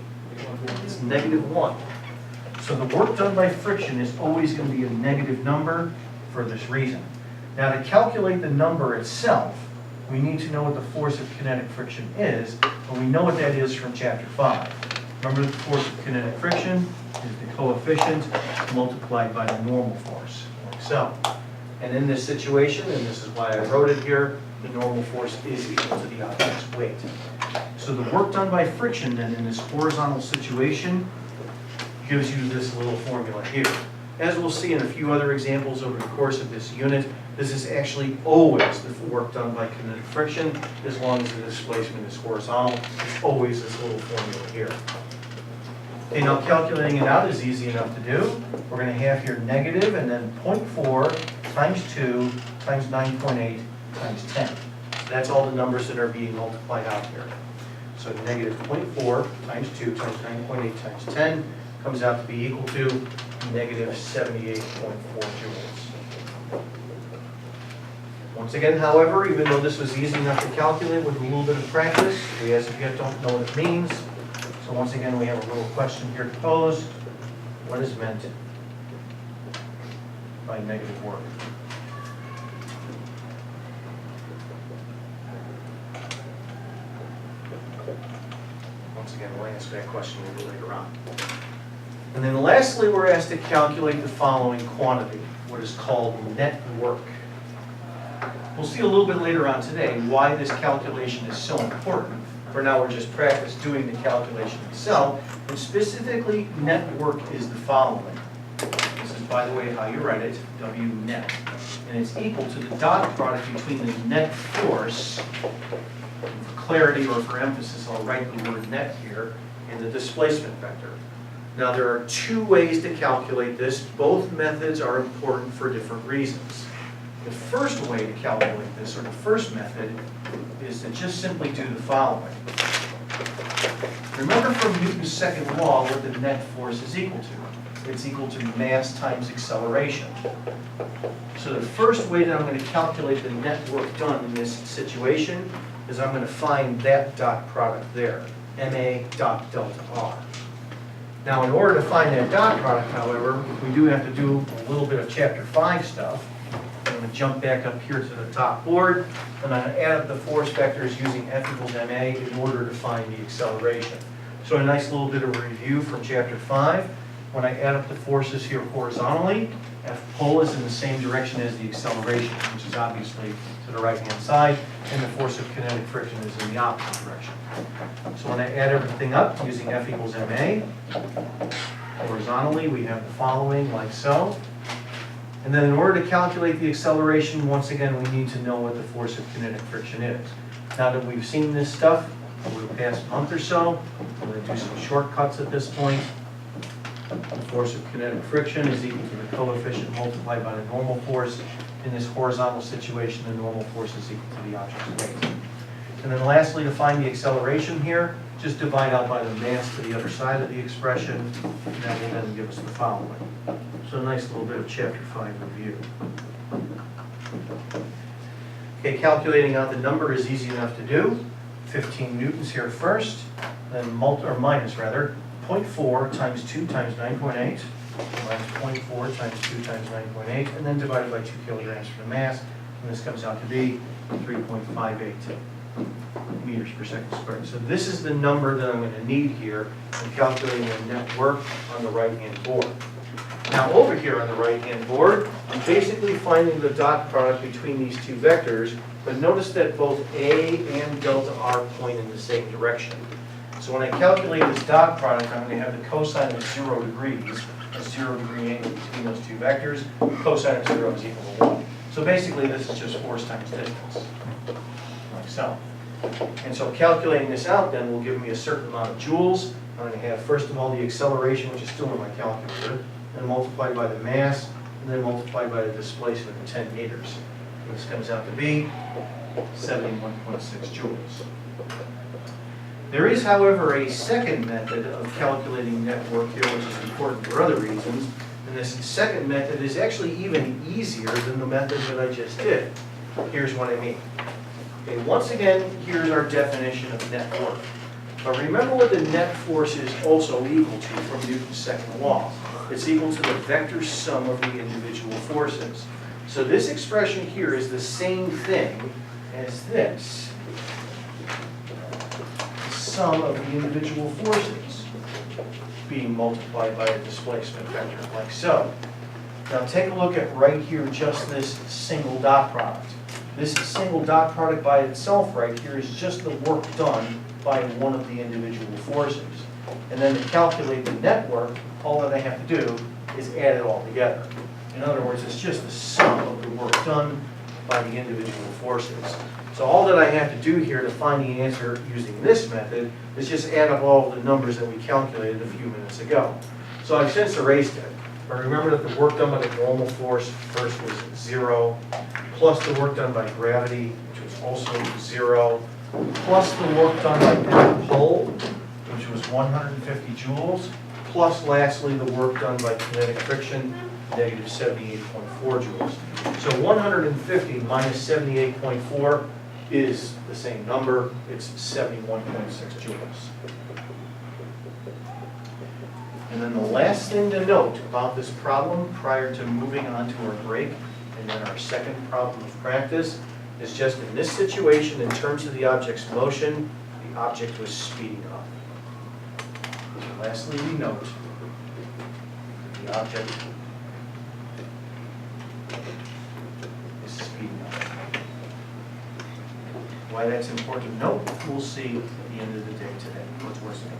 It's -1. So the work done by friction is always going to be a negative number for this reason. Now to calculate the number itself, we need to know what the force of kinetic friction is, and we know what that is from chapter 5. Remember that the force of kinetic friction is the coefficient multiplied by the normal force, like so. And in this situation, and this is why I wrote it here, the normal force is equal to the object's weight. So the work done by friction then in this horizontal situation gives you this little formula here. As we'll see in a few other examples over the course of this unit, this is actually always the work done by kinetic friction. As long as the displacement is horizontal, it's always this little formula here. Okay, now calculating it out is easy enough to do. We're going to have here negative and then 0.4 times 2 times 9.8 times 10. That's all the numbers that are being multiplied out here. So negative 0.4 times 2 times 9.8 times 10 comes out to be equal to negative 78.4 joules. Once again, however, even though this was easy enough to calculate with a little bit of practice, we as of yet don't know what it means. So once again, we have a little question here to pose. What is meant by negative work. Once again, we'll answer that question a little later on. And then lastly, we're asked to calculate the following quantity, what is called net work. We'll see a little bit later on today why this calculation is so important. For now, we're just practice doing the calculation itself. And specifically, net work is the following. This is, by the way, how you write it, W net. And it's equal to the dot product between the net force, and for clarity or for emphasis, I'll write the word net here, and the displacement vector. Now, there are two ways to calculate this. Both methods are important for different reasons. The first way to calculate this, or the first method, is to just simply do the following. Remember from Newton's second law what the net force is equal to. It's equal to mass times acceleration. So the first way that I'm going to calculate the net work done in this situation is I'm going to find that dot product there, ma dot delta r. Now, in order to find that dot product, however, we do have to do a little bit of chapter 5 stuff. I'm going to jump back up here to the top board, and I'm going to add up the force vectors using F equals ma in order to find the acceleration. So a nice little bit of a review from chapter 5. When I add up the forces here horizontally, F pull is in the same direction as the acceleration, which is obviously to the right-hand side, and the force of kinetic friction is in the opposite direction. So when I add everything up using F equals ma, horizontally we have the following, like so. And then in order to calculate the acceleration, once again, we need to know what the force of kinetic friction is. Now that we've seen this stuff over the past month or so, I'm going to do some shortcuts at this point. The force of kinetic friction is equal to the coefficient multiplied by the normal force. In this horizontal situation, the normal force is equal to the object's weight. And then lastly, to find the acceleration here, just divide out by the mass to the other side of the expression, and that will then give us the following. So a nice little bit of chapter 5 review. Okay, calculating out the number is easy enough to do. 15 newtons here first, then minus 0.4 times 2 times 9.8, minus 0.4 times 2 times 9.8, and then divided by 2 kilograms for the mass, and this comes out to be 3.58 meters per second squared. So this is the number that I'm going to need here in calculating the net work on the right-hand board. Now over here on the right-hand board, I'm basically finding the dot product between these two vectors, but notice that both A and delta R point in the same direction. So when I calculate this dot product, I'm going to have the cosine of 0 degrees, a 0 degree angle between those two vectors. Cosine of 0 is equal to 1. So basically this is just force times distance, like so. And so calculating this out then will give me a certain amount of joules. I'm going to have first of all the acceleration, which is still in my calculator, then multiplied by the mass, and then multiplied by the displacement of 10 meters. And this comes out to be 71.6 joules. There is, however, a second method of calculating net work here, which is important for other reasons. And this second method is actually even easier than the method that I just did. Here's what I mean. Okay, once again, here's our definition of net work. But remember what the net force is also equal to from Newton's second law. It's equal to the vector sum of the individual forces. So this expression here is the same thing as this. Sum of the individual forces being multiplied by a displacement vector, like so. Now take a look at right here, just this single dot product. This single dot product by itself right here is just the work done by one of the individual forces. And then to calculate the net work, all that I have to do is add it all together. In other words, it's just the sum of the work done by the individual forces. So all that I have to do here to find the answer using this method is just add up all the numbers that we calculated a few minutes ago. So I've since erased it. But remember that the work done by the normal force first was 0, plus the work done by gravity, which was also 0, plus the work done by net pull, which was 150 joules, plus lastly the work done by kinetic friction, negative 78.4 joules. So 150 minus 78.4 is the same number. It's 71.6 joules. And then the last thing to note about this problem prior to moving on to our break and then our second problem of practice is just in this situation, in terms of the object's motion, the object was speeding up. So lastly, we note that the object is speeding up. Why that's important to note, we'll see at the end of the day today. What's worse than that?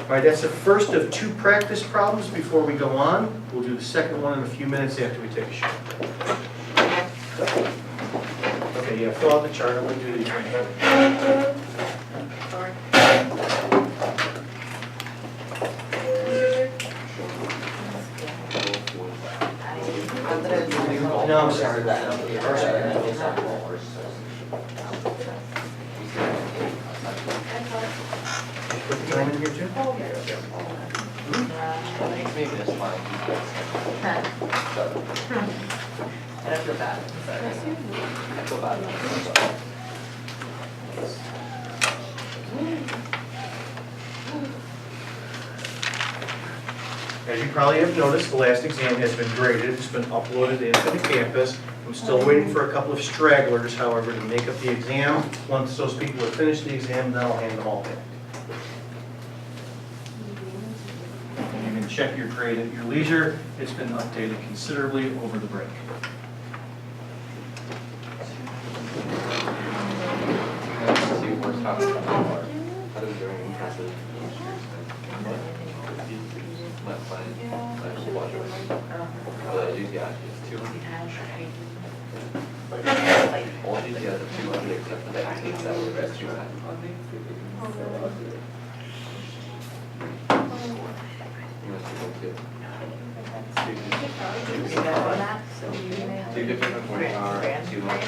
All right, that's the first of two practice problems before we go on. We'll do the second one in a few minutes after we take a short break. Okay, yeah, fill out the chart. I'm going to do these right here. No, I'm sorry. Put the time in here too? Maybe that's fine. I feel bad. I'm sorry. I feel bad. As you probably have noticed, the last exam has been graded. It's been uploaded into the campus. I'm still waiting for a couple of stragglers, however, to make up the exam. Once those people have finished the exam, then I'll hand them all back. You can check your grade at your leisure. It's been updated considerably over the break.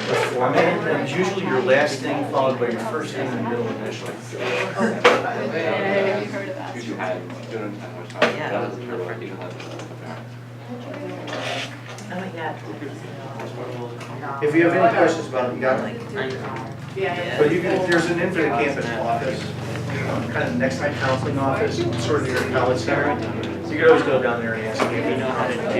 The format is usually your last thing followed by your first thing in the middle initially. If you have any questions about it, you got it. But you can, there's an infinite campus office, kind of next to the counseling office, sort of near the college center. So you could always go down there and ask if you know how to do it.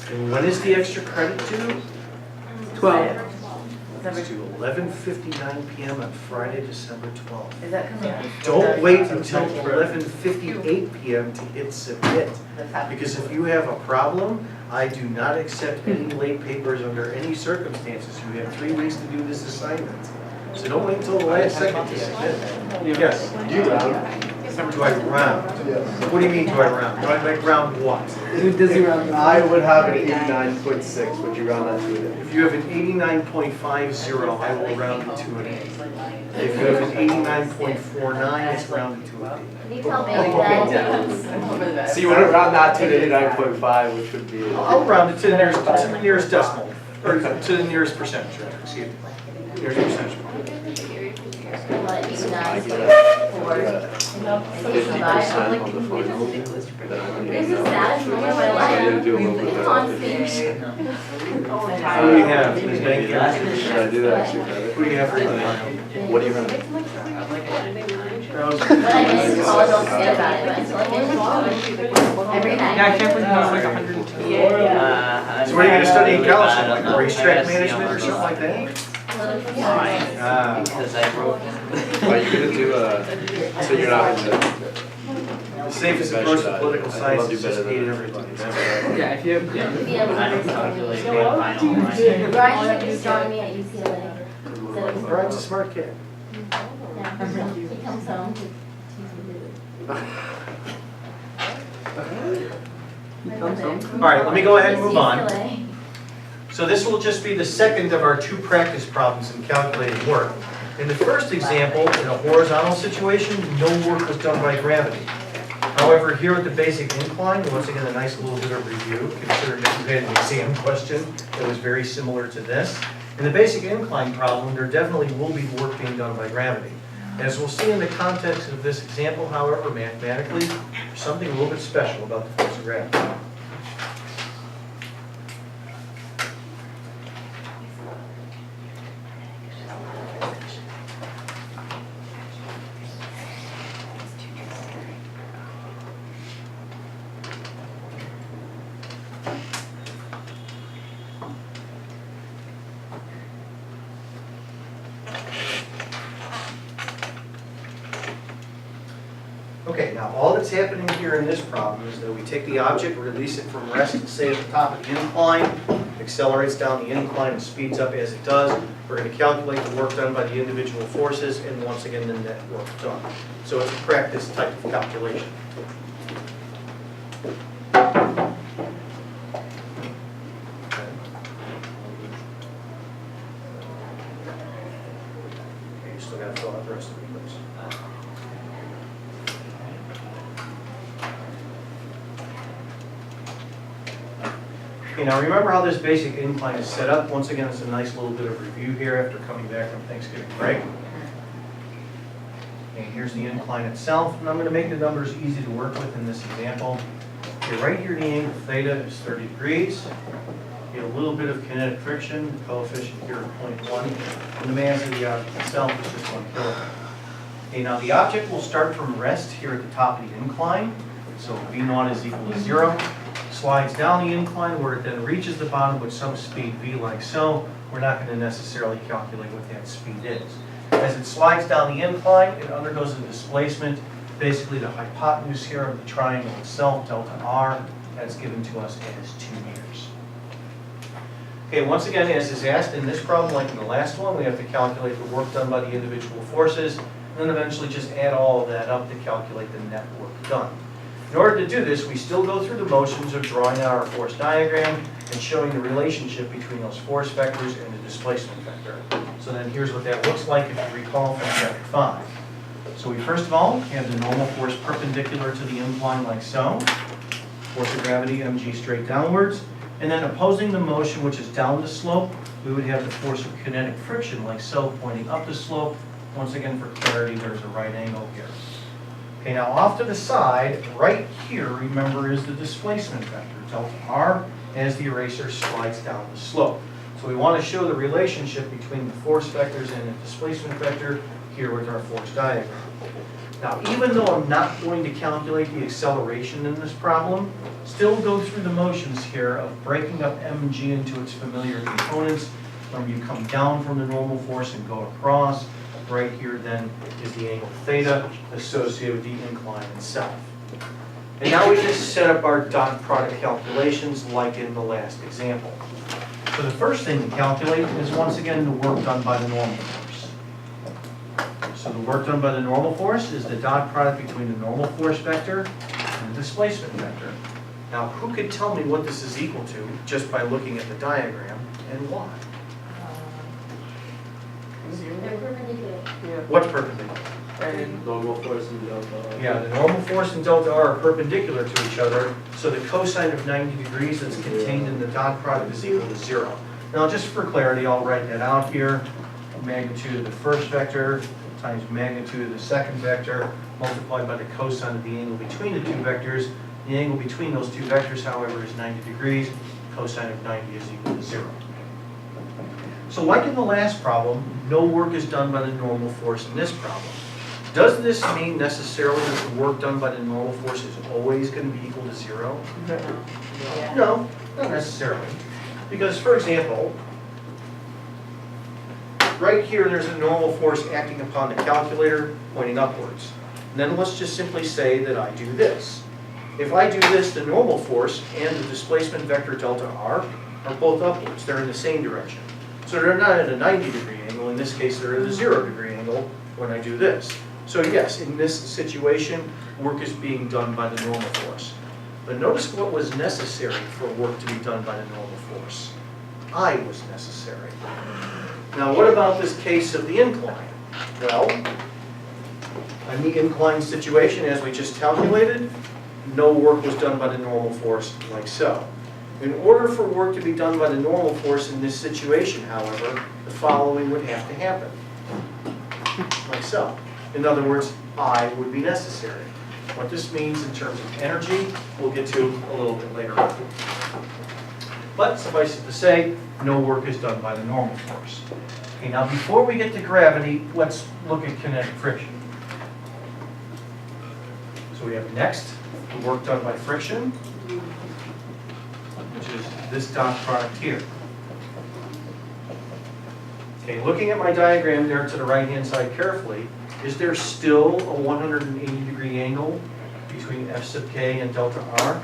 And when is the extra credit due? 12. It's due 11:59 p.m. on Friday, December 12th. Is that coming up? Don't wait until 11:58 p.m. to hit submit. Because if you have a problem, I do not accept any late papers under any circumstances. You have 3 weeks to do this assignment. So don't wait until the last second to submit. Yes. You round. Do I round? What do you mean, do I round? Do I make round what? Does he round? I would have an 89.6. Would you round that to an 8? If you have an 89.50, I will round it to an 8. If you have an 89.49, it's rounded to an 8. Can you tell me that? So you want to round that to an 89.5, which would be... I'll round it to the nearest decimal, or to the nearest percentage, right? Excuse me. Nearest percentage point. What, 89? This This is the saddest moment of my life. On stage. Who do you have? Ms. Baker? Should I do that extra credit? Who do you have for your What do you run? But I miss college, don't forget about it, but I still like it. Every night. Yeah, I can't believe it was like 102. So what are you going to study in college? Like racetrack management or something like that? Because I wrote. Are you going to do a... So you're not going to... The safest approach to political science is just hate everything. Yeah, if you have... Yeah. I don't calculate my final line. Brian took astronomy at UCLA. Brian's a smart kid. Yeah, he comes home to teach me. All right, let me go ahead and move on. UCLA. So this will just be the second of our 2 practice problems in calculating work. In the first example, in a horizontal situation, no work was done by gravity. However, here at the basic incline, once again, a nice little bit of review, considering that you had an exam question that was very similar to this. In the basic incline problem, there definitely will be work being done by gravity. As we'll see in the context of this example, however, mathematically, there's something a little bit special about the force of gravity. Okay, now all that's happening here in this problem is that we take the object, release it from rest, say at the top of the incline, accelerates down the incline and speeds up as it does. We're going to calculate the work done by the individual forces and once again the net work done. So it's a practice type of calculation. Okay, you still got to fill out the rest of the equations. Okay, now remember how this basic incline is set up. Once again, it's a nice little bit of review here after coming back from Thanksgiving break. Okay, here's the incline itself, and I'm going to make the numbers easy to work with in this example. Okay, right here the angle theta is 30 degrees. You get a little bit of kinetic friction, the coefficient here is 0.1, and the mass of the object itself is just 1 kilogram. Okay, now the object will start from rest here at the top of the incline, so V0 is equal to 0. Slides down the incline where it then reaches the bottom with some speed v like so. We're not going to necessarily calculate what that speed is. As it slides down the incline, it undergoes a displacement, basically the hypotenuse here of the triangle itself, delta r, that's given to us as 2 meters. Okay, once again, as is asked in this problem, like in the last one, we have to calculate the work done by the individual forces, and then eventually just add all of that up to calculate the net work done. In order to do this, we still go through the motions of drawing out our force diagram and showing the relationship between those force vectors and the displacement vector. So then here's what that looks like if you recall from chapter 5. So we first of all have the normal force perpendicular to the incline like so. Force of gravity, mg straight downwards. And then opposing the motion, which is down the slope, we would have the force of kinetic friction like so, pointing up the slope. Once again, for clarity, there's a right angle here. Okay, now off to the side, right here, remember, is the displacement vector, delta r, as the eraser slides down the slope. So we want to show the relationship between the force vectors and the displacement vector here with our force diagram. Now, even though I'm not going to calculate the acceleration in this problem, still go through the motions here of breaking up mg into its familiar components. When you come down from the normal force and go across, right here then is the angle theta associated with the incline itself. And now we just set up our dot product calculations like in the last example. So the first thing to calculate is once again the work done by the normal force. So the work done by the normal force is the dot product between the normal force vector and the displacement vector. Now who could tell me what this is equal to just by looking at the diagram and why? They're perpendicular. What's perpendicular? And Normal force and delta. Yeah, the normal force and delta r are perpendicular to each other, so the cosine of 90 degrees that's contained in the dot product is equal to 0. Now, just for clarity, I'll write that out here. Magnitude of the first vector times magnitude of the second vector multiplied by the cosine of the angle between the two vectors. The angle between those two vectors, however, is 90 degrees. Cosine of 90 is equal to 0. So like in the last problem, no work is done by the normal force in this problem. Does this mean necessarily that the work done by the normal force is always going to be equal to 0? No, not necessarily. Because, for example, right here there's a normal force acting upon the calculator pointing upwards. And then let's just simply say that I do this. If I do this, the normal force and the displacement vector delta r are both upwards. They're in the same direction. So they're not at a 90-degree angle. In this case, they're at a 0-degree angle when I do this. So yes, in this situation, work is being done by the normal force. But notice what was necessary for work to be done by the normal force. I was necessary. Now what about this case of the incline? Well, in the incline situation, as we just calculated, no work was done by the normal force like so. In order for work to be done by the normal force in this situation, however, the following would have to happen. Like so. In other words, I would be necessary. What this means in terms of energy, we'll get to a little bit later on. But suffice it to say, no work is done by the normal force. Okay, now before we get to gravity, let's look at kinetic friction. So we have next, the work done by friction, which is this dot product here. Okay, looking at my diagram there to the right-hand side carefully, is there still a 180-degree angle between F sub k and delta r?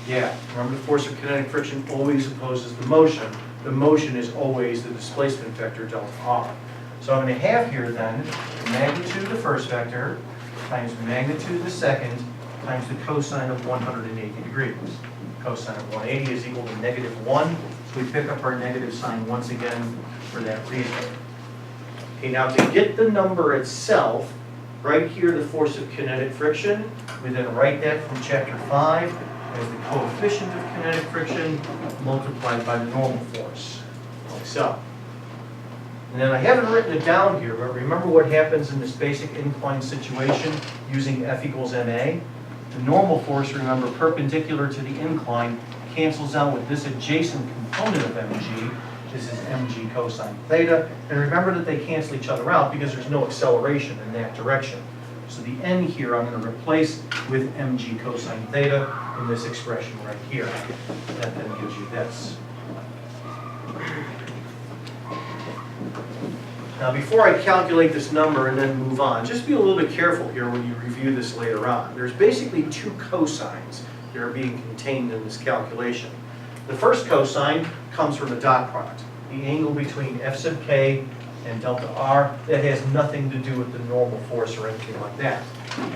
Yeah. Remember, the force of kinetic friction always opposes the motion. The motion is always the displacement vector delta r. So I'm going to have here then the magnitude of the first vector times the magnitude of the second times the cosine of 180 degrees. Cosine of 180 is equal to -1, so we pick up our negative sign once again for that reason. Okay, now to get the number itself, right here the force of kinetic friction, we then write that from chapter 5 as the coefficient of kinetic friction multiplied by the normal force, like so. And then I haven't written it down here, but remember what happens in this basic incline situation using F equals ma? The normal force, remember, perpendicular to the incline cancels out with this adjacent component of mg. This is mg cosine theta. And remember that they cancel each other out because there's no acceleration in that direction. So the n here I'm going to replace with mg cosine theta in this expression right here. That then gives you this. Now before I calculate this number and then move on, just be a little bit careful here when you review this later on. There's basically two cosines that are being contained in this calculation. The first cosine comes from the dot product, the angle between F sub k and delta r. That has nothing to do with the normal force or anything like that.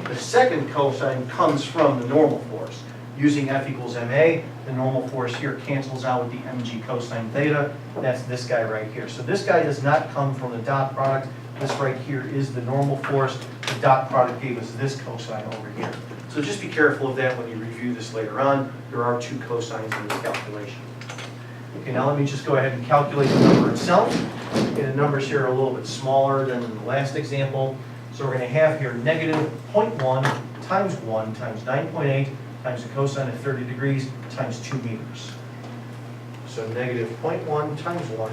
The second cosine comes from the normal force. Using F equals ma, the normal force here cancels out with the mg cosine theta. That's this guy right here. So this guy does not come from the dot product. This right here is the normal force. The dot product gave us this cosine over here. So just be careful of that when you review this later on. There are two cosines in this calculation. Okay, now let me just go ahead and calculate the number itself. Okay, the numbers here are a little bit smaller than in the last example. So we're going to have here negative 0.1 times 1 times 9.8 times the cosine of 30 degrees times 2 meters. So negative 0.1 times 1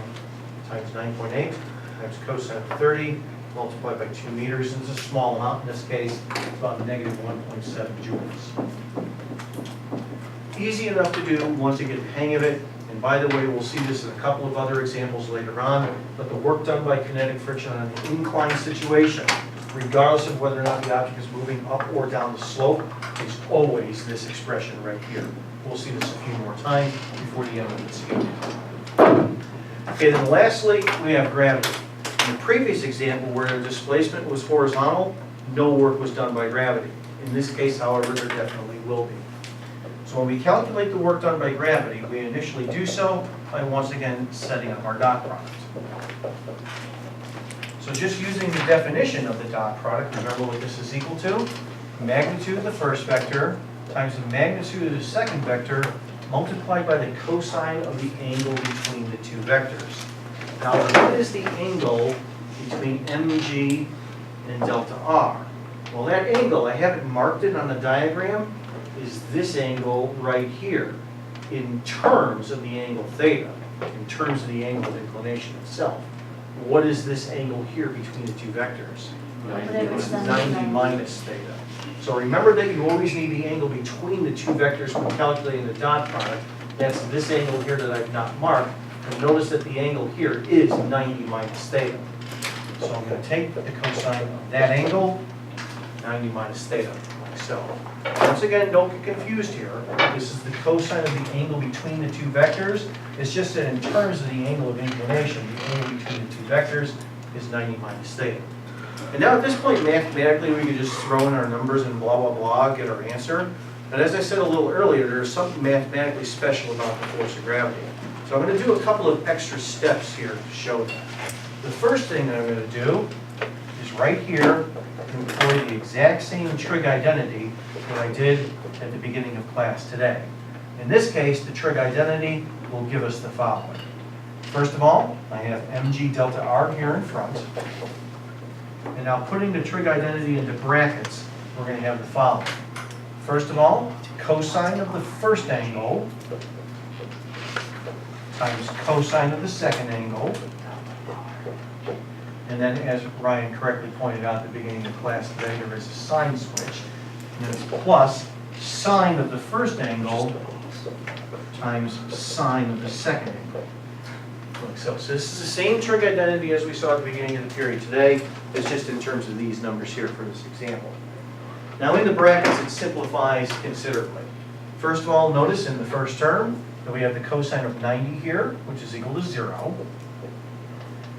times 9.8 times cosine of 30 multiplied by 2 meters. And it's a small amount in this case, about negative 1.7 joules. Easy enough to do once you get the hang of it. And by the way, we'll see this in a couple of other examples later on, but the work done by kinetic friction on an incline situation, regardless of whether or not the object is moving up or down the slope, is always this expression right here. We'll see this a few more times before the end of this video. Okay, then lastly, we have gravity. In the previous example where the displacement was horizontal, no work was done by gravity. In this case, however, there definitely will be. So when we calculate the work done by gravity, we initially do so by once again setting up our dot product. So just using the definition of the dot product, remember what this is equal to? Magnitude of the first vector times the magnitude of the second vector multiplied by the cosine of the angle between the two vectors. Now what is the angle between mg and delta r? Well, that angle, I haven't marked it on the diagram, is this angle right here in terms of the angle theta, in terms of the angle of inclination itself. What is this angle here between the two vectors? It's 90 minus theta. So remember that you always need the angle between the two vectors when calculating the dot product. That's this angle here that I've not marked. And notice that the angle here is 90 minus theta. So I'm going to take the cosine of that angle, 90 minus theta, like so. Once again, don't get confused here. This is the cosine of the angle between the two vectors. It's just that in terms of the angle of inclination, the angle between the two vectors is 90 minus theta. And now at this point, mathematically, we can just throw in our numbers and blah, blah, blah, get our answer. But as I said a little earlier, there's something mathematically special about the force of gravity. So I'm going to do a couple of extra steps here to show that. The first thing that I'm going to do is right here employ the exact same trig identity that I did at the beginning of class today. In this case, the trig identity will give us the following. First of all, I have mg delta r here in front. And now putting the trig identity into brackets, we're going to have the following. First of all, cosine of the first angle times cosine of the second angle. And then, as Ryan correctly pointed out at the beginning of class today, there is a sign switch. And it's plus sine of the first angle times sine of the second angle. Like so. So this is the same trig identity as we saw at the beginning of the period today. It's just in terms of these numbers here for this example. Now in the brackets, it simplifies considerably. First of all, notice in the first term that we have the cosine of 90 here, which is equal to 0.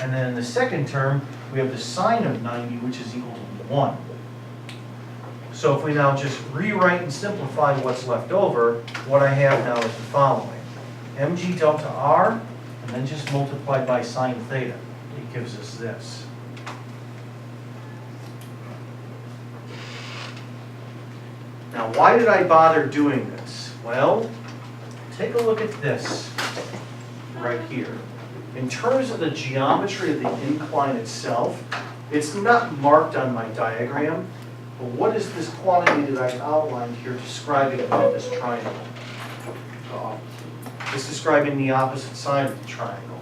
And then in the second term, we have the sine of 90, which is equal to 1. So if we now just rewrite and simplify what's left over, what I have now is the following. mg delta r, and then just multiplied by sine theta. It gives us this. Now, why did I bother doing this? Well, take a look at this right here. In terms of the geometry of the incline itself, it's not marked on my diagram, but what is this quantity that I outlined here describing about this triangle? It's describing the opposite side of the triangle.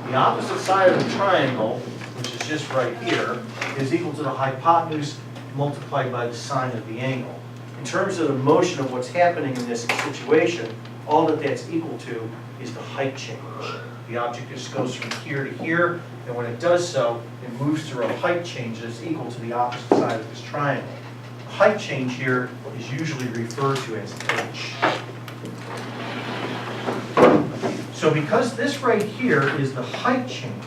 The opposite side of the triangle, which is just right here, is equal to the hypotenuse multiplied by the sine of the angle. In terms of the motion of what's happening in this situation, all that that's equal to is the height change. The object just goes from here to here, and when it does so, it moves through a height change that's equal to the opposite side of this triangle. The height change here is usually referred to as h. So because this right here is the height change,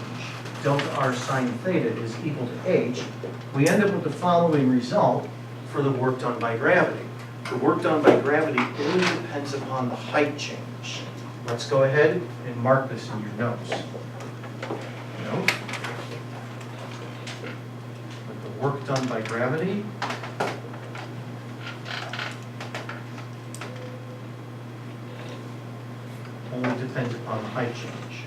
delta r sine theta is equal to h, we end up with the following result for the work done by gravity. The work done by gravity only depends upon the height change. Let's go ahead and mark this in your notes. Note that the work done by gravity only depends upon the height change.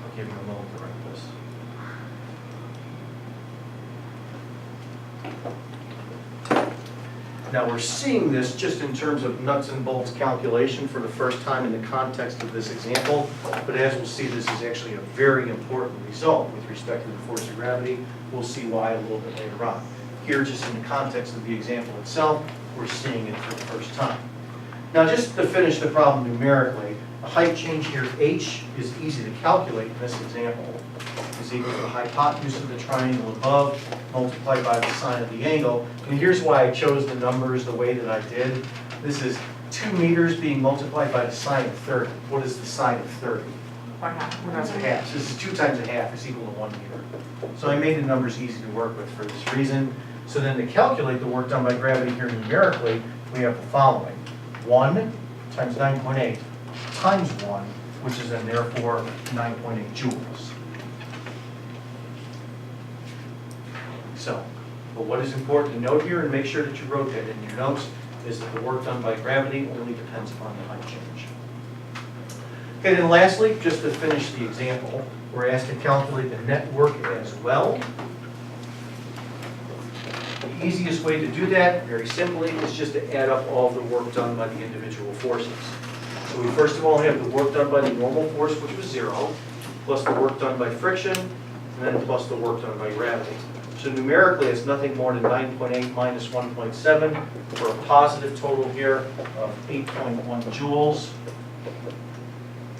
I'll give you a moment to write this. Now we're seeing this just in terms of nuts and bolts calculation for the first time in the context of this example, but as we'll see, this is actually a very important result with respect to the force of gravity. We'll see why a little bit later on. Here, just in the context of the example itself, we're seeing it for the first time. Now just to finish the problem numerically, the height change here, h, is easy to calculate in this example. Is equal to the hypotenuse of the triangle above multiplied by the sine of the angle. And here's why I chose the numbers the way that I did. This is 2 meters being multiplied by the sine of 30. What is the sine of 30? 1/2. That's a half. So this is 2 times a half is equal to 1 meter. So I made the numbers easy to work with for this reason. So then to calculate the work done by gravity here numerically, we have the following. 1 times 9.8 times 1, which is then therefore 9.8 joules. So, but what is important to note here, and make sure that you wrote that in your notes, is that the work done by gravity only depends upon the height change. Okay, then lastly, just to finish the example, we're asked to calculate the net work as well. The easiest way to do that, very simply, is just to add up all the work done by the individual forces. So we first of all have the work done by the normal force, which was 0, plus the work done by friction, and then plus the work done by gravity. So numerically, it's nothing more than 9.8 minus 1.7 for a positive total here of 8.1 joules.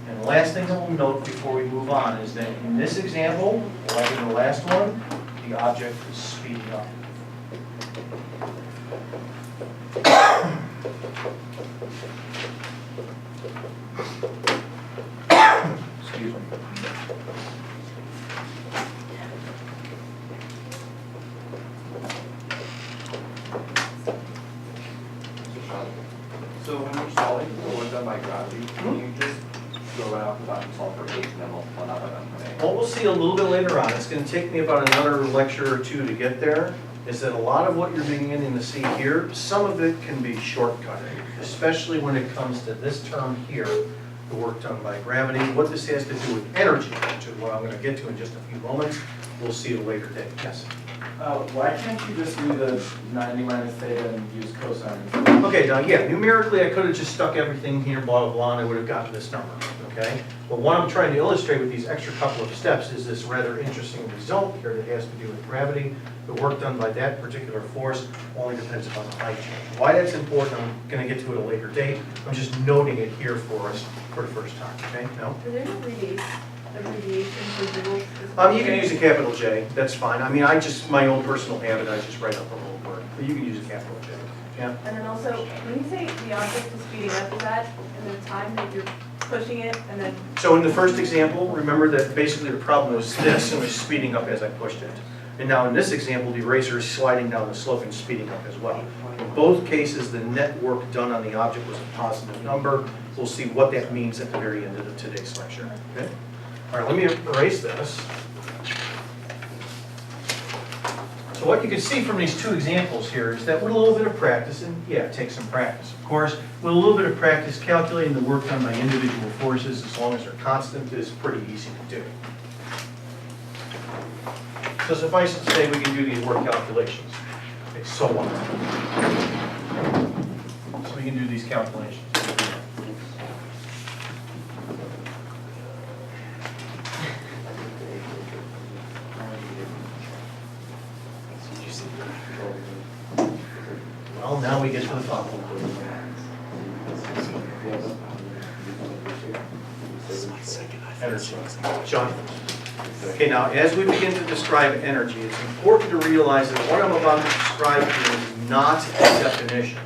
And the last thing that we'll note before we move on is that in this example, like in the last one, the object is speeding up. Excuse me. done by gravity, can you just go right off the bat and solve for H and then multiply that by them for A? What we'll see a little bit later on, it's gonna take me about another lecture or two to get there, is that a lot of what you're beginning to see here, some of it can be shortcutted, especially when it comes to this term here, the work done by gravity. What this has to do with energy, which is what I'm gonna get to in just a few moments, we'll see at a later date. Yes? Why can't you just do the 90 minus theta and use cosine? Okay, now, yeah, numerically, I could have just stuck everything here, blah, blah, blah, and I would have gotten this number, okay? But what I'm trying to illustrate with these extra couple of steps is this rather interesting result here that has to do with gravity. The work done by that particular force only depends upon the height change. Why that's important, I'm gonna get to it at a later date. I'm just noting it here for us for the first time, okay? No? Are there no abbreviation for joules? You can use a capital J, that's fine. I mean, my own personal habit, I just write up a little word, but you can use a capital J, yeah? And then also, when you say the object is speeding up, is that in the time that you're pushing it and then? So in the first example, remember that basically the problem was this, and was speeding up as I pushed it. And now in this example, the eraser is sliding down the slope and speeding up as well. In both cases, the net work done on the object was a positive number. We'll see what that means at the very end of today's lecture, okay? All right, let me erase this. So what you can see from these two examples here is that with a little bit of practice, and yeah, it takes some practice, of course, with a little bit of practice, calculating the work done by individual forces, as long as they're constant, is pretty easy to do. So suffice it to say, we can do these work calculations. Okay, so what? So we can do these calculations. Well, now we get to the problem. Energy. John. Okay, now as we begin to describe energy, it's important to realize that what I'm about to describe here is not a definition.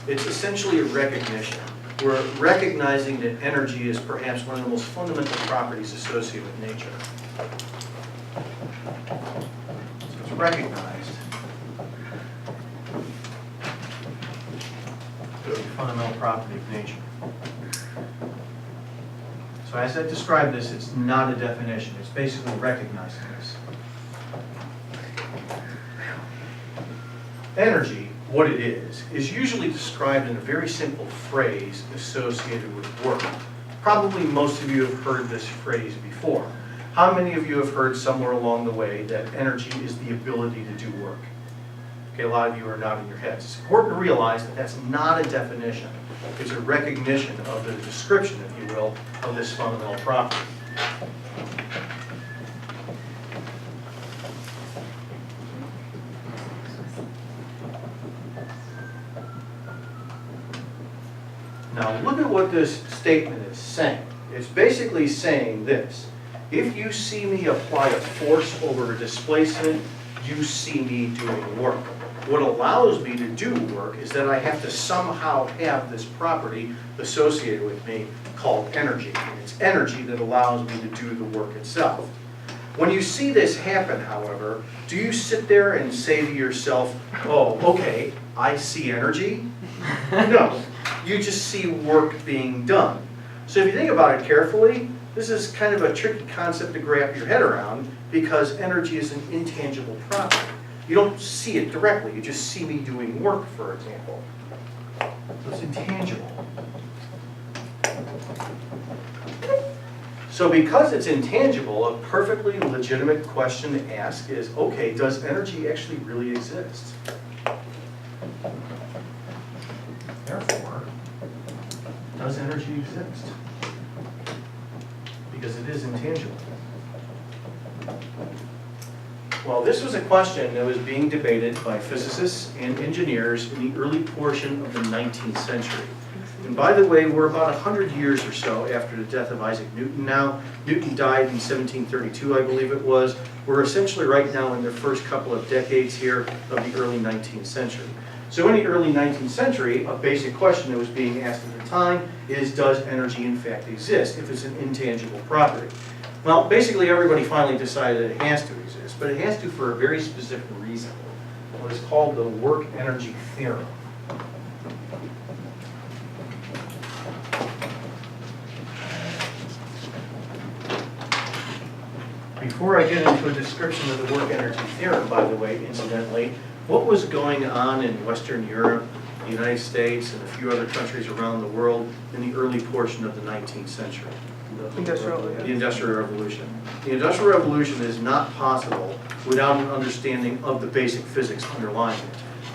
It's essentially a recognition. We're recognizing that energy is perhaps one of the most fundamental properties associated with nature. So it's recognized to be a fundamental property of nature. So as I describe this, it's not a definition. It's basically recognizing this. Energy, what it is usually described in a very simple phrase associated with work. Probably most of you have heard this phrase before. How many of you have heard somewhere along the way that energy is the ability to do work? Okay, a lot of you are nodding your heads. It's important to realize that that's not a definition. It's a recognition of the description, if you will, of this fundamental property. Now look at what this statement is saying. It's basically saying this. If you see me apply a force over a displacement, you see me doing work. What allows me to do work is that I have to somehow have this property associated with me called energy. And it's energy that allows me to do the work itself. When you see this happen, however, do you sit there and say to yourself, oh, okay, I see energy? No, you just see work being done. So if you think about it carefully, this is kind of a tricky concept to grab your head around because energy is an intangible property. You don't see it directly, you just see me doing work, for example. So it's intangible. So because it's intangible, a perfectly legitimate question to ask is, okay, does energy actually really exist? Therefore, does energy exist? Because it is intangible. Well, this was a question that was being debated by physicists and engineers in the early portion of the 19th century. And by the way, we're about 100 years or so after the death of Isaac Newton now. Newton died in 1732, I believe it was. We're essentially right now in the first couple of decades here of the early 19th century. So in the early 19th century, a basic question that was being asked at the time is, does energy in fact exist if it's an intangible property? Well, basically everybody finally decided that it has to exist, but it has to for a very specific reason. What is called the work-energy theorem. Before I get into a description of the work energy theorem, by the way, incidentally, what was going on in Western Europe, the United States, and a few other countries around the world in the early portion of the 19th century? The Industrial Revolution. The Industrial Revolution is not possible without an understanding of the basic physics underlying it.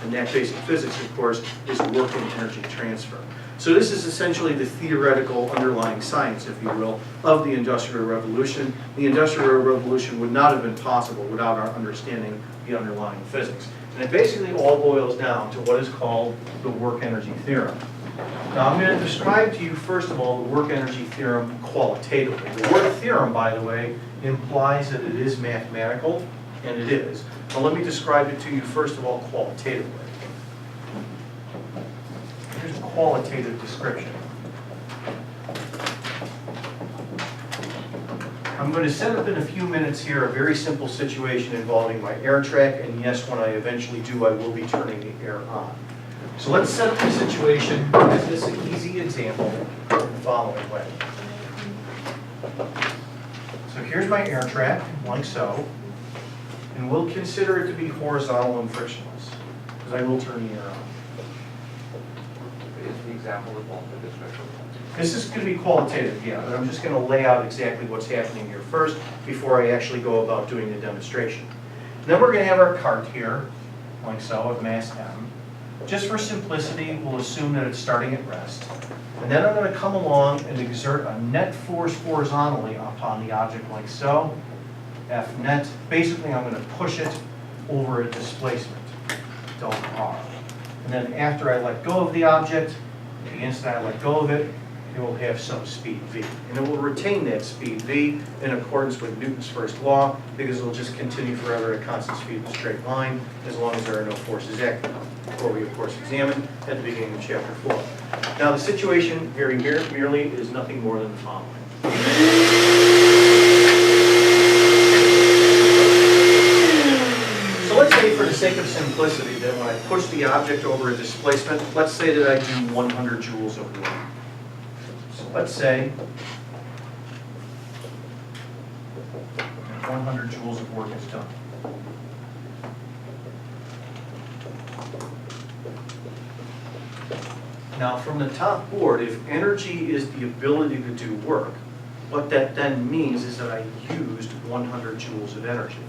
And that basic physics, of course, is work and energy transfer. So this is essentially the theoretical underlying science, if you will, of the Industrial Revolution. The Industrial Revolution would not have been possible without our understanding the underlying physics. And it basically all boils down to what is called the work energy theorem. Now I'm going to describe to you, first of all, the work energy theorem qualitatively. The word theorem, by the way, implies that it is mathematical, and it is. Now let me describe it to you, first of all, qualitatively. Here's a qualitative description. I'm going to set up in a few minutes here a very simple situation involving my air track, and yes, when I eventually do, I will be turning the air on. So let's set up the situation as this easy example in the following way. So here's my air track, like so, and we'll consider it to be horizontal and frictionless, because I will turn the air on. Is the example with the description? This is going to be qualitative, yeah, but I'm just going to lay out exactly what's happening here first before I actually go about doing the demonstration. And then we're going to have our cart here, like so, at mass m. Just for simplicity, we'll assume that it's starting at rest. And then I'm going to come along and exert a net force horizontally upon the object like so, F net. Basically, I'm going to push it over a displacement, delta R. And then after I let go of the object, the instant I let go of it, it will have some speed v. And it will retain that speed v in accordance with Newton's first law, because it will just continue forever at a constant speed in a straight line, as long as there are no forces acting, what we of course examined at the beginning of chapter 4. Now the situation very merely is nothing more than the following. So let's say, for the sake of simplicity, that when I push the object over a displacement, let's say that I do 100 joules of work. So let's say 100 joules of work is done. Now from the top board, if energy is the ability to do work, what that then means is that I used 100 joules of energy.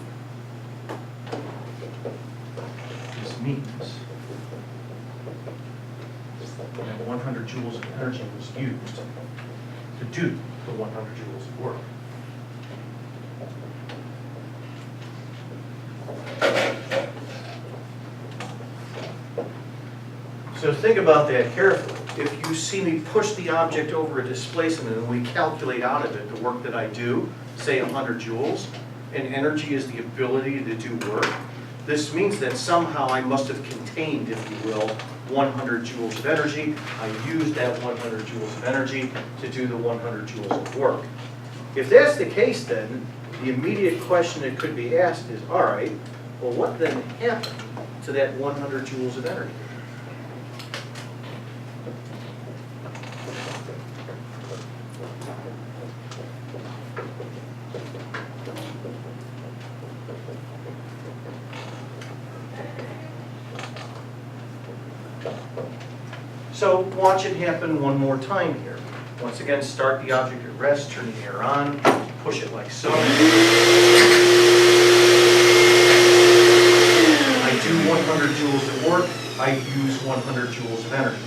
This means that 100 joules of energy was used to do the 100 joules of work. So think about that carefully. If you see me push the object over a displacement and we calculate out of it the work that I do, say 100 joules, and energy is the ability to do work, this means that somehow I must have contained, if you will, 100 joules of energy. I used that 100 joules of energy to do the 100 joules of work. If that's the case, then the immediate question that could be asked is, all right, well, what then happened to that 100 joules of energy? So watch it happen one more time here. Once again, start the object at rest, turn the air on, push it like so. I do 100 joules of work, I use 100 joules of energy.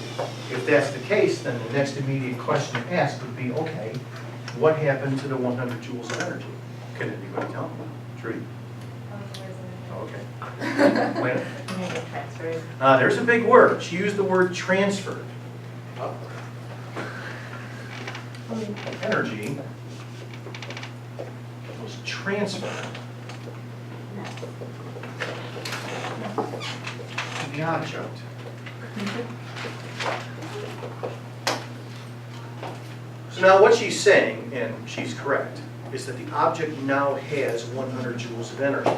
If that's the case, then the next immediate question asked would be, okay, what happened to the 100 joules of energy? Can anybody tell me? Trudy? Okay. Wait a minute. There's a big word. She used the word transferred. Energy was transferred to the object. So now what she's saying, and she's correct, is that the object now has 100 joules of energy.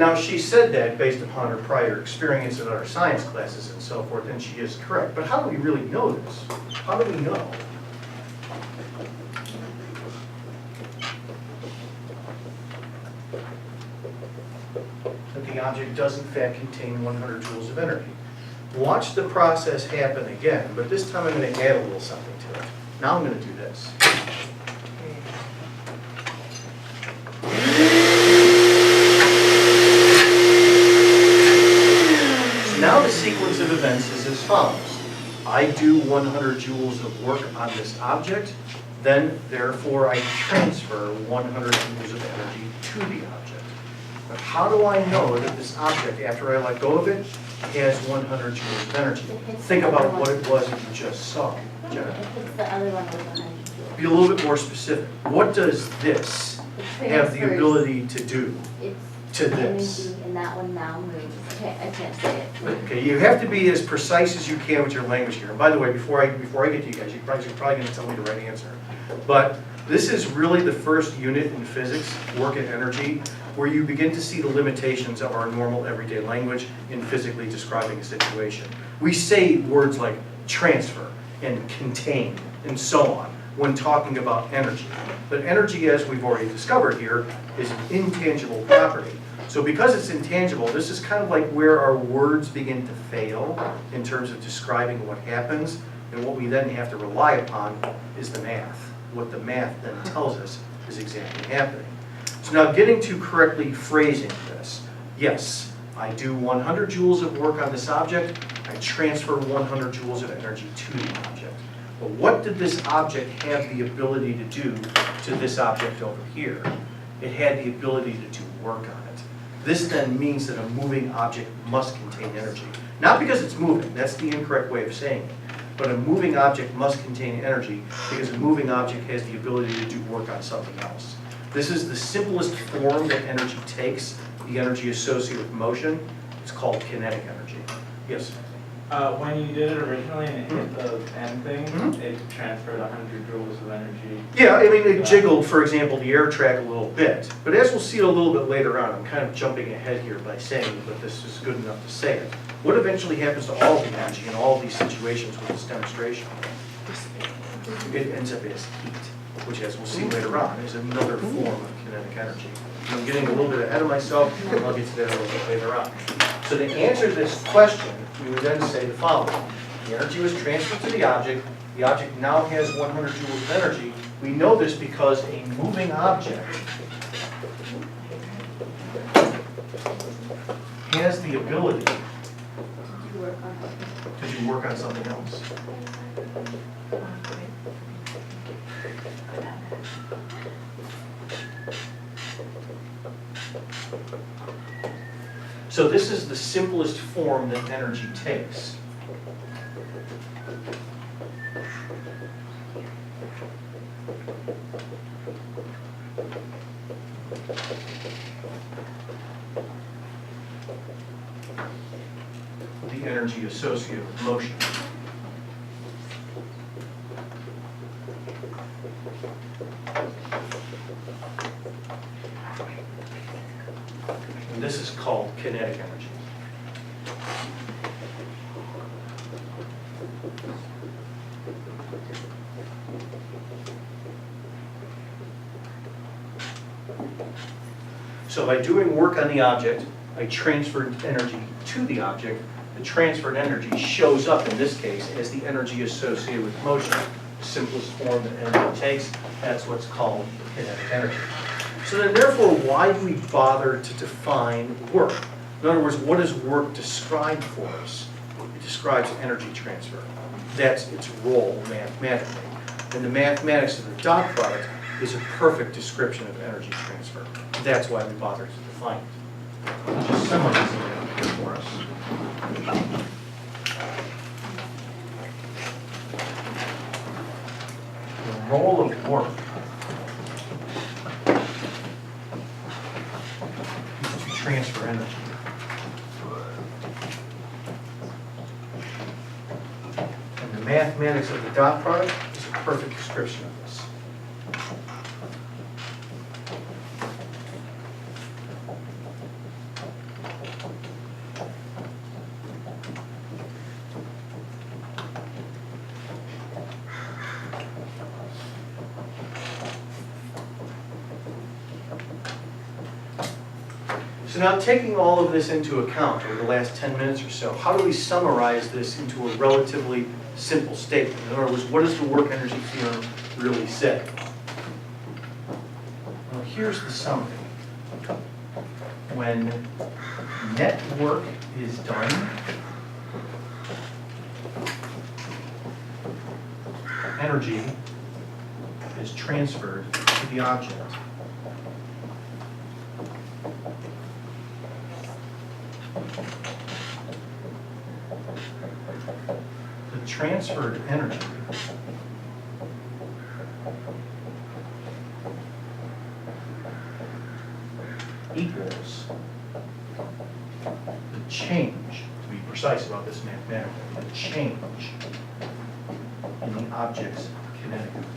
Now, she said that based upon her prior experience in our science classes and so forth, and she is correct. But how do we really know this? How do we know? That the object does in fact contain 100 joules of energy. Watch the process happen again, but this time I'm going to add a little something to it. Now I'm going to do this. So now the sequence of events is as follows. I do 100 joules of work on this object, then therefore I transfer 100 joules of energy to the object. But how do I know that this object, after I let go of it, has 100 joules of energy? Think about what it was that you just saw, Jenna. It hits the other one with 100 joules. Be a little bit more specific. What does this have the ability to do It's to this? energy, and that one now moves. I can't say it. Okay, you have to be as precise as you can with your language here. And by the way, before I get to you guys, you're probably going to tell me the right answer. But this is really the first unit in physics, work and energy, where you begin to see the limitations of our normal everyday language in physically describing a situation. We say words like transfer and contain and so on when talking about energy. But energy, as we've already discovered here, is an intangible property. So because it's intangible, this is kind of like where our words begin to fail in terms of describing what happens, and what we then have to rely upon is the math. What the math then tells us is exactly happening. So now getting to correctly phrasing this, yes, I do 100 joules of work on this object, I transfer 100 joules of energy to the object. But what did this object have the ability to do to this object over here? It had the ability to do work on it. This then means that a moving object must contain energy. Not because it's moving, that's the incorrect way of saying it. But a moving object must contain energy because a moving object has the ability to do work on something else. This is the simplest form that energy takes, the energy associated with motion. It's called kinetic energy. Yes? When you did it originally and it hit the end thing, it transferred 100 joules of energy. Yeah, I mean, it jiggled, for example, the air track a little bit. But as we'll see a little bit later on, I'm kind of jumping ahead here by saying, but this is good enough to say it. What eventually happens to all of the energy in all of these situations with this demonstration? It ends up as heat, which, as we'll see later on, is another form of kinetic energy. And I'm getting a little bit ahead of myself, and I'll get to that a little bit later on. So to answer this question, we would then say the following. The energy was transferred to the object now has 100 joules of energy. We know this because a moving object has the ability to do work on something else. So this is the simplest form that energy takes. The energy associated with motion. And this is called kinetic energy. So by doing work on the object, I transferred energy to the object. The transferred energy shows up in this case as the energy associated with motion. The simplest form that energy takes, that's what's called kinetic energy. So then therefore, why do we bother to define work? In other words, what does work describe for us? It describes energy transfer. That's its role mathematically. And the mathematics of the dot product is a perfect description of energy transfer. That's why we bother to define it. Just summarizing it here for us. The role of work is to transfer energy. And the mathematics of the dot product is a perfect description of this. So now taking all of this into account over the last 10 minutes or so, how do we summarize this into a relatively simple statement? In other words, what does the work energy theorem really say? Well, here's the summary. When net work is done, energy is transferred to the object. The transferred energy equals the change, to be precise about this mathematically, the change in the object's kinetic energy.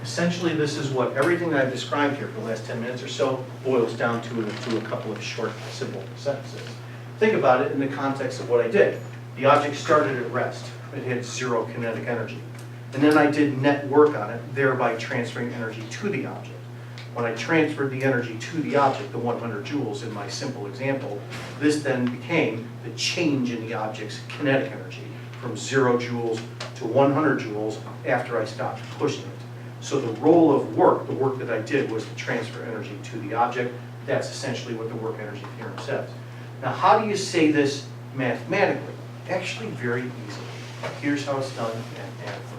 Essentially, this is what everything that I've described here for the last 10 minutes or so boils down to a couple of short, simple sentences. Think about it in the context of what I did. The object started at rest. It had 0 kinetic energy. And then I did net work on it, thereby transferring energy to the object. When I transferred the energy to the object, the 100 joules in my simple example, this then became the change in the object's kinetic energy from 0 joules to 100 joules after I stopped pushing it. So the role of work, the work that I did, was to transfer energy to the object. That's essentially what the work energy theorem says. Now, how do you say this mathematically? Actually, very easily. Here's how it's done mathematically.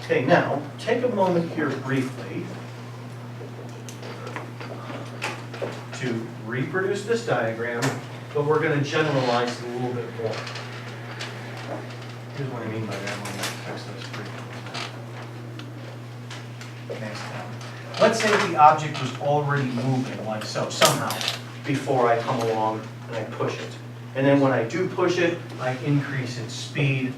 Okay, now, take a moment here briefly to reproduce this diagram, but we're going to generalize it a little bit more. Here's what I mean by that when I text this briefly. Next down. Let's say the object was already moving like so, somehow, before I come along and I push it. And then when I do push it, I increase its speed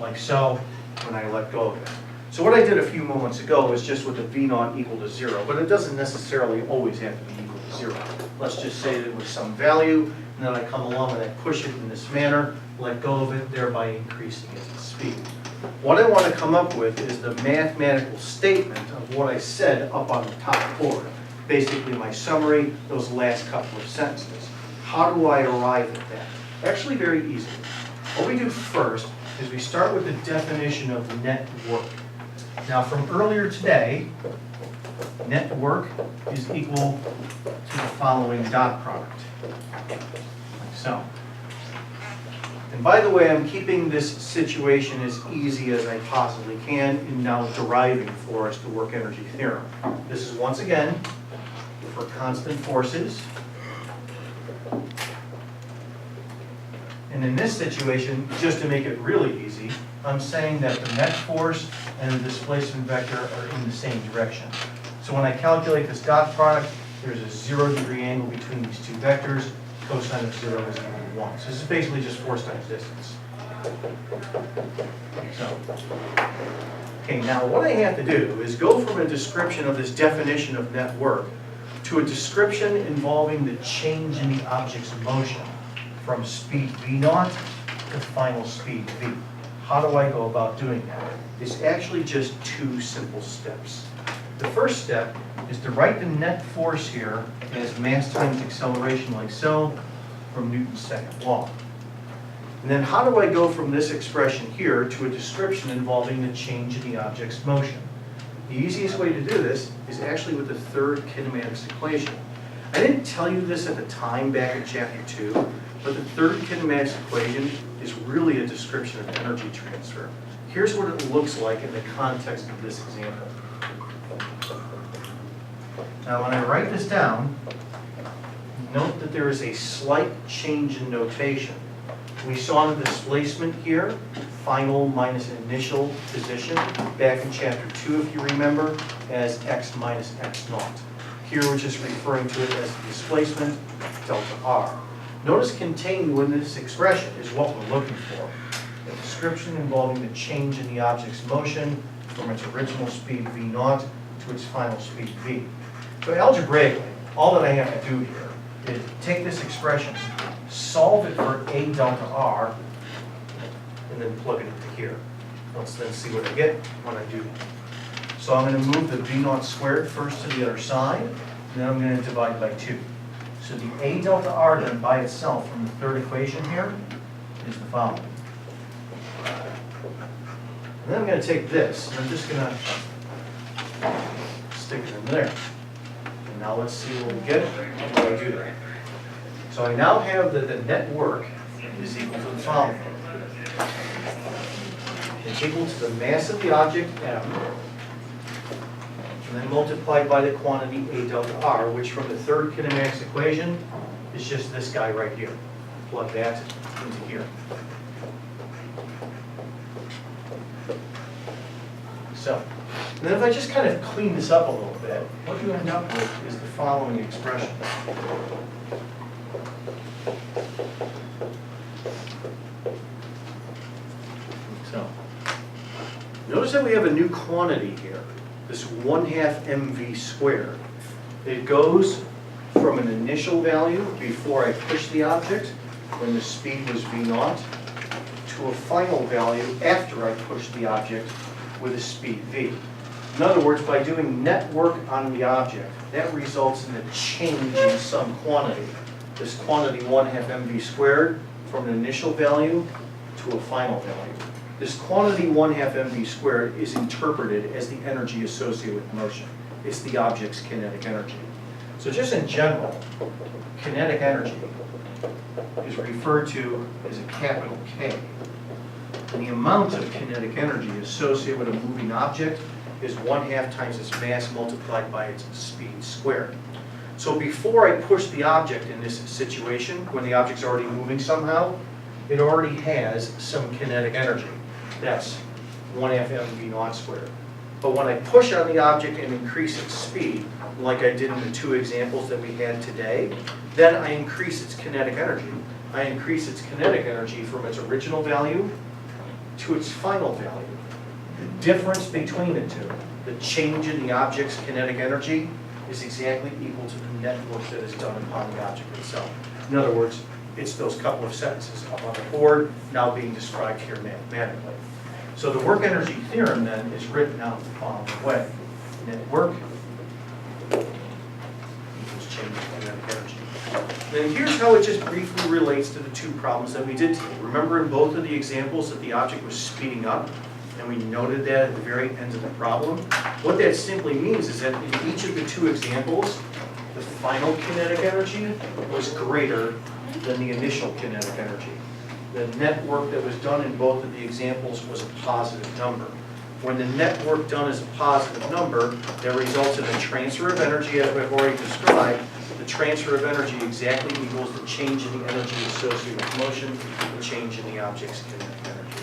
like so when I let go of it. So what I did a few moments ago was just with the V0 equal to 0, but it doesn't necessarily always have to be equal to 0. Let's just say that it was some value, and then I come along and I push it in this manner, let go of it, thereby increasing its speed. What I want to come up with is the mathematical statement of what I said up on the top board. Basically my summary, those last couple of sentences. How do I arrive at that? Actually very easy. What we do first is we start with the definition of net work. Now from earlier today, net work is equal to the following dot product, like so. And by the way, I'm keeping this situation as easy as I possibly can in now deriving for us the work energy theorem. This is once again for constant forces. And in this situation, just to make it really easy, I'm saying that the net force and the displacement vector are in the same direction. So when I calculate this dot product, there's a 0-degree angle between these two vectors. Cosine of 0 is equal to 1. So this is basically just force times distance. So, okay, now what I have to do is go from a description of this definition of net work to a description involving the change in the object's motion from speed V0 to final speed V. How do I go about doing that? It's actually just 2 simple steps. The first step is to write the net force here as mass times acceleration like so from Newton's second law. And then how do I go from this expression here to a description involving the change in the object's motion? The easiest way to do this is actually with the third kinematics equation. I didn't tell you this at the time back in chapter 2, but the third kinematics equation is really a description of energy transfer. Here's what it looks like in the context of this example. Now when I write this down, note that there is a slight change in notation. We saw the displacement here, final minus initial position, back in chapter 2 if you remember, as x minus x naught. Here we're just referring to it as the displacement, delta R. Notice contained within this expression is what we're looking for. A description involving the change in the object's motion from its original speed v naught to its final speed v. So algebraically, all that I have to do here is take this expression, solve it for a delta R, and then plug it into here. Let's then see what I get when I do that. So I'm going to move the v naught squared first to the other side, and then I'm going to divide by 2. So the a delta R then by itself from the third equation here is the following. And then I'm going to take this, and I'm just going to stick it in there. And now let's see what we get when I do that. So I now have that the net work is equal to the following. It's equal to the mass of the object, m, and then multiplied by the quantity a delta R, which from the third kinematics equation is just this guy right here. Plug that into here. So, and then if I just kind of clean this up a little bit, what you end up with is the following expression. So, notice that we have a new quantity here, this 1/2 mv squared. It goes from an initial value before I push the object, when the speed was v naught, to a final value after I push the object with a speed v. In other words, by doing net work on the object, that results in a change in some quantity. This quantity 1/2 mv squared from an initial value to a final value. This quantity 1/2 mv squared is interpreted as the energy associated with motion. It's the object's kinetic energy. So just in general, kinetic energy is referred to as a capital K. And the amount of kinetic energy associated with a moving object is 1/2 times its mass multiplied by its speed squared. So before I push the object in this situation, when the object's already moving somehow, it already has some kinetic energy. That's 1/2 mv naught squared. But when I push on the object and increase its speed, like I did in the 2 examples that we had today, then I increase its kinetic energy. I increase its kinetic energy from its original value to its final value. The difference between the two, the change in the object's kinetic energy, is exactly equal to the net work that is done upon the object itself. In other words, it's those couple of sentences up on the board now being described here mathematically. So the work energy theorem then is written out the following way. Net work equals change in kinetic energy. Then here's how it just briefly relates to the 2 problems that we did today. Remember in both of the examples that the object was speeding up, and we noted that at the very end of the problem? What that simply means is that in each of the 2 examples, the final kinetic energy was greater than the initial kinetic energy. The net work that was done in both of the examples was a positive number. When the net work done is a positive number, that results in a transfer of energy, as I've already described. The transfer of energy exactly equals the change in the energy associated with motion, the change in the object's kinetic energy.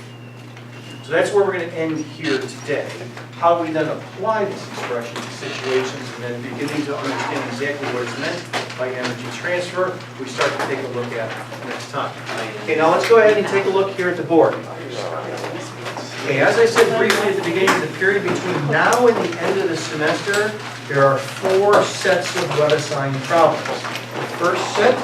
So that's where we're going to end here today. How we then apply this expression to situations and then beginning to understand exactly what is meant by energy transfer, we start to take a look at next time. Okay, now let's go ahead and take a look here at the board. Okay, as I said briefly at the beginning of the period, between now and the end of the semester, there are 4 sets of web-assigned problems. The first set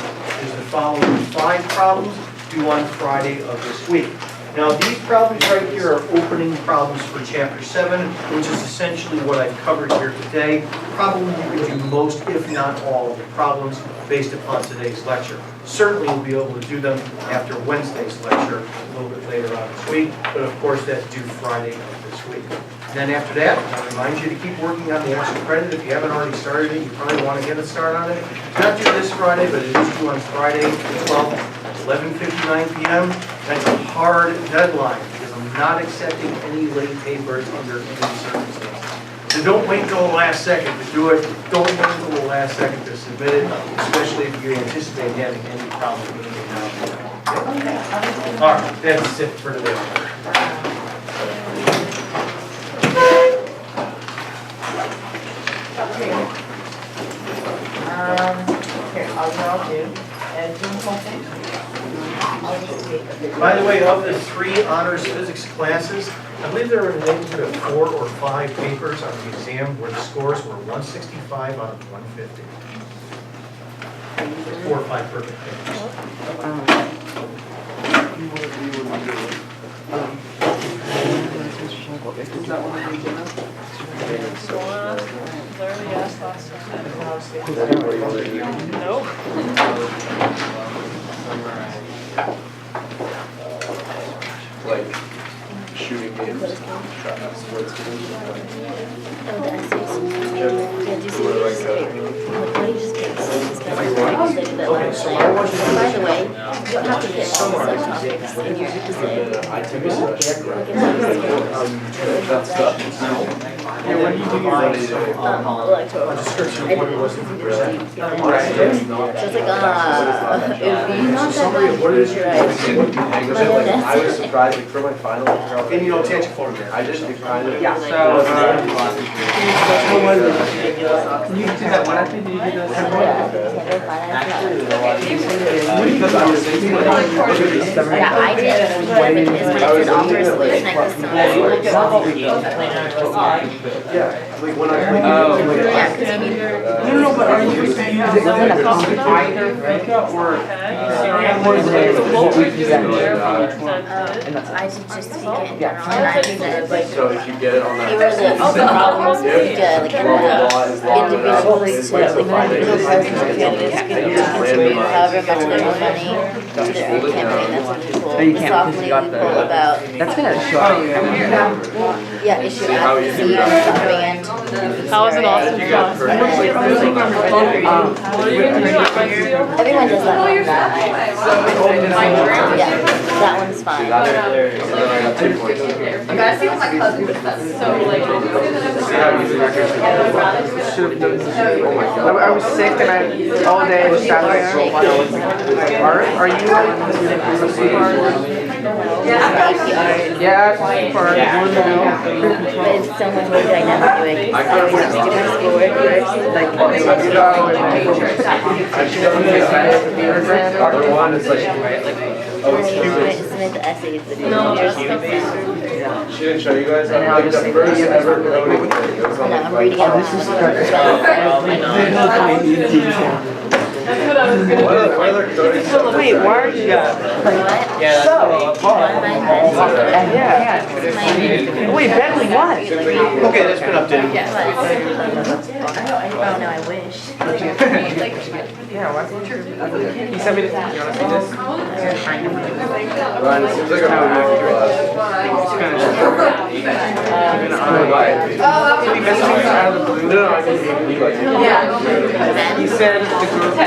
is the following 5 problems due on Friday of this week. Now these problems right here are opening problems for Chapter 7, which is essentially what I've covered here today. Probably review most, if not all, of the problems based upon today's lecture. Certainly we'll be able to do them after Wednesday's lecture a little bit later on this week, but of course that's due Friday of this week. And then after that, I remind you to keep working on the extra credit. If you haven't already started it, you probably want to get it started on it. It's not due this Friday, but it is due on Friday the 12th, 11:59 p.m. That's a hard deadline because I'm not accepting any late papers under any circumstances. So don't wait until the last second to do it. Don't wait until the last second to submit it, especially if you anticipate having any problems with it now. All right, that's it for today. Here, I'll do. And do the whole thing. By the way, of the 3 honors physics classes, I believe there were a neighborhood of 4 or 5 papers on the exam where the scores were 165 out of 150. 4 or 5 perfect papers. Is that one of the agenda? Literally asked last time. Nope. Like shooting games, sports games. Oh, the essays. Yeah, do you see what you say? Like, why do you just get so disgusted? They do that last night. By the way, you don't have to hit all the subtopics in your essay. I took a session. Yeah, when do you do your Electoral. A description of what it was that you presented. So it's like, it would be not that Summary of what it is you're bad. I was surprised, like for my final. And you don't change it for me. I just kind of. Yeah, so, can you do that one after you do this? Because I was thinking like. Yeah, I did. But it's when I did offer a solution, I was so Yeah, like when I. yeah, because you need No, but are you using either Vika or? What we presented. I did just speak it in general, and I think that like So if you get it on that. they were the problems with like individually to like individual persons who candidates could contribute however much they want money to their own campaign. That's what we pulled. No, you The can't soft because you money got we pulled about That's gonna show. issue advocacy and and How was it awesome? everyone does that one. Yeah, that one's fine. I got 2 points. I gotta see what my cousin does. That's so like. Oh my god. I was sick and all day was Saturday. Are you like? Yeah, for one But it's so much more dynamic doing. I always just do my schoolwork first. The other one is like, oh, it's Cuban. Submit the essays. She didn't show you guys? Like the first ever coding thing. It was on No, like I'm reading out. That's what I was gonna What other coding stuff? Wait, why are you? What? Yeah, that's One of my heads. Yeah. Wait, Bentley, what? Okay, that's been updated. Oh no, I wish. Yeah, why? He sent me this. You wanna see this? Ryan, it seems like I'm having a class. No, I can be like. He said the group.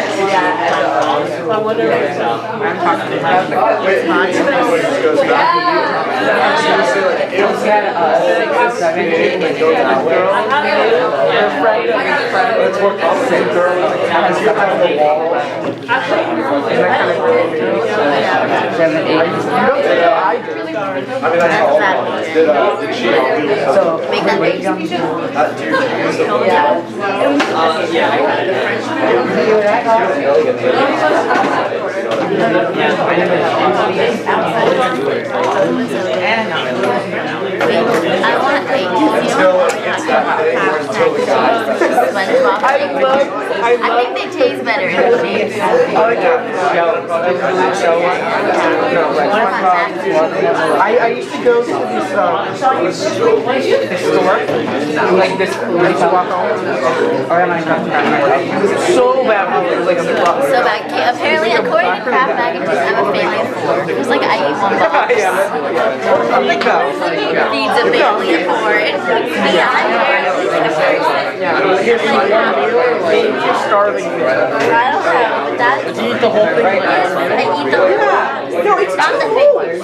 I'm talking to him. Wait, it goes back to you. It was at 6 and 7, 8, and girl. Her friend and his friend. It's more complicated. Girl has stuff on the wall. And that kind of girl. 7, 8. You don't think I do? I mean, that's all. Did she all do So, something? Make that big. Do you use the one? yeah, I had it. I want a Until it gets that thing where it's totally gone. I think they taste better in the shapes. I like that. I used to go to this store, like this, when you walk home, or am I not? So bad, like a So bad. Okay, apparently, according to Kraft Mac and Cheese, I'm a family of 4. It was like I eat one box. Feeds a family of 4. It feeds me. I'm barely like a person. Here's my you're starving. I don't know. That, You eat the whole thing? yes, I eat the whole box. No, it's Found the big ones.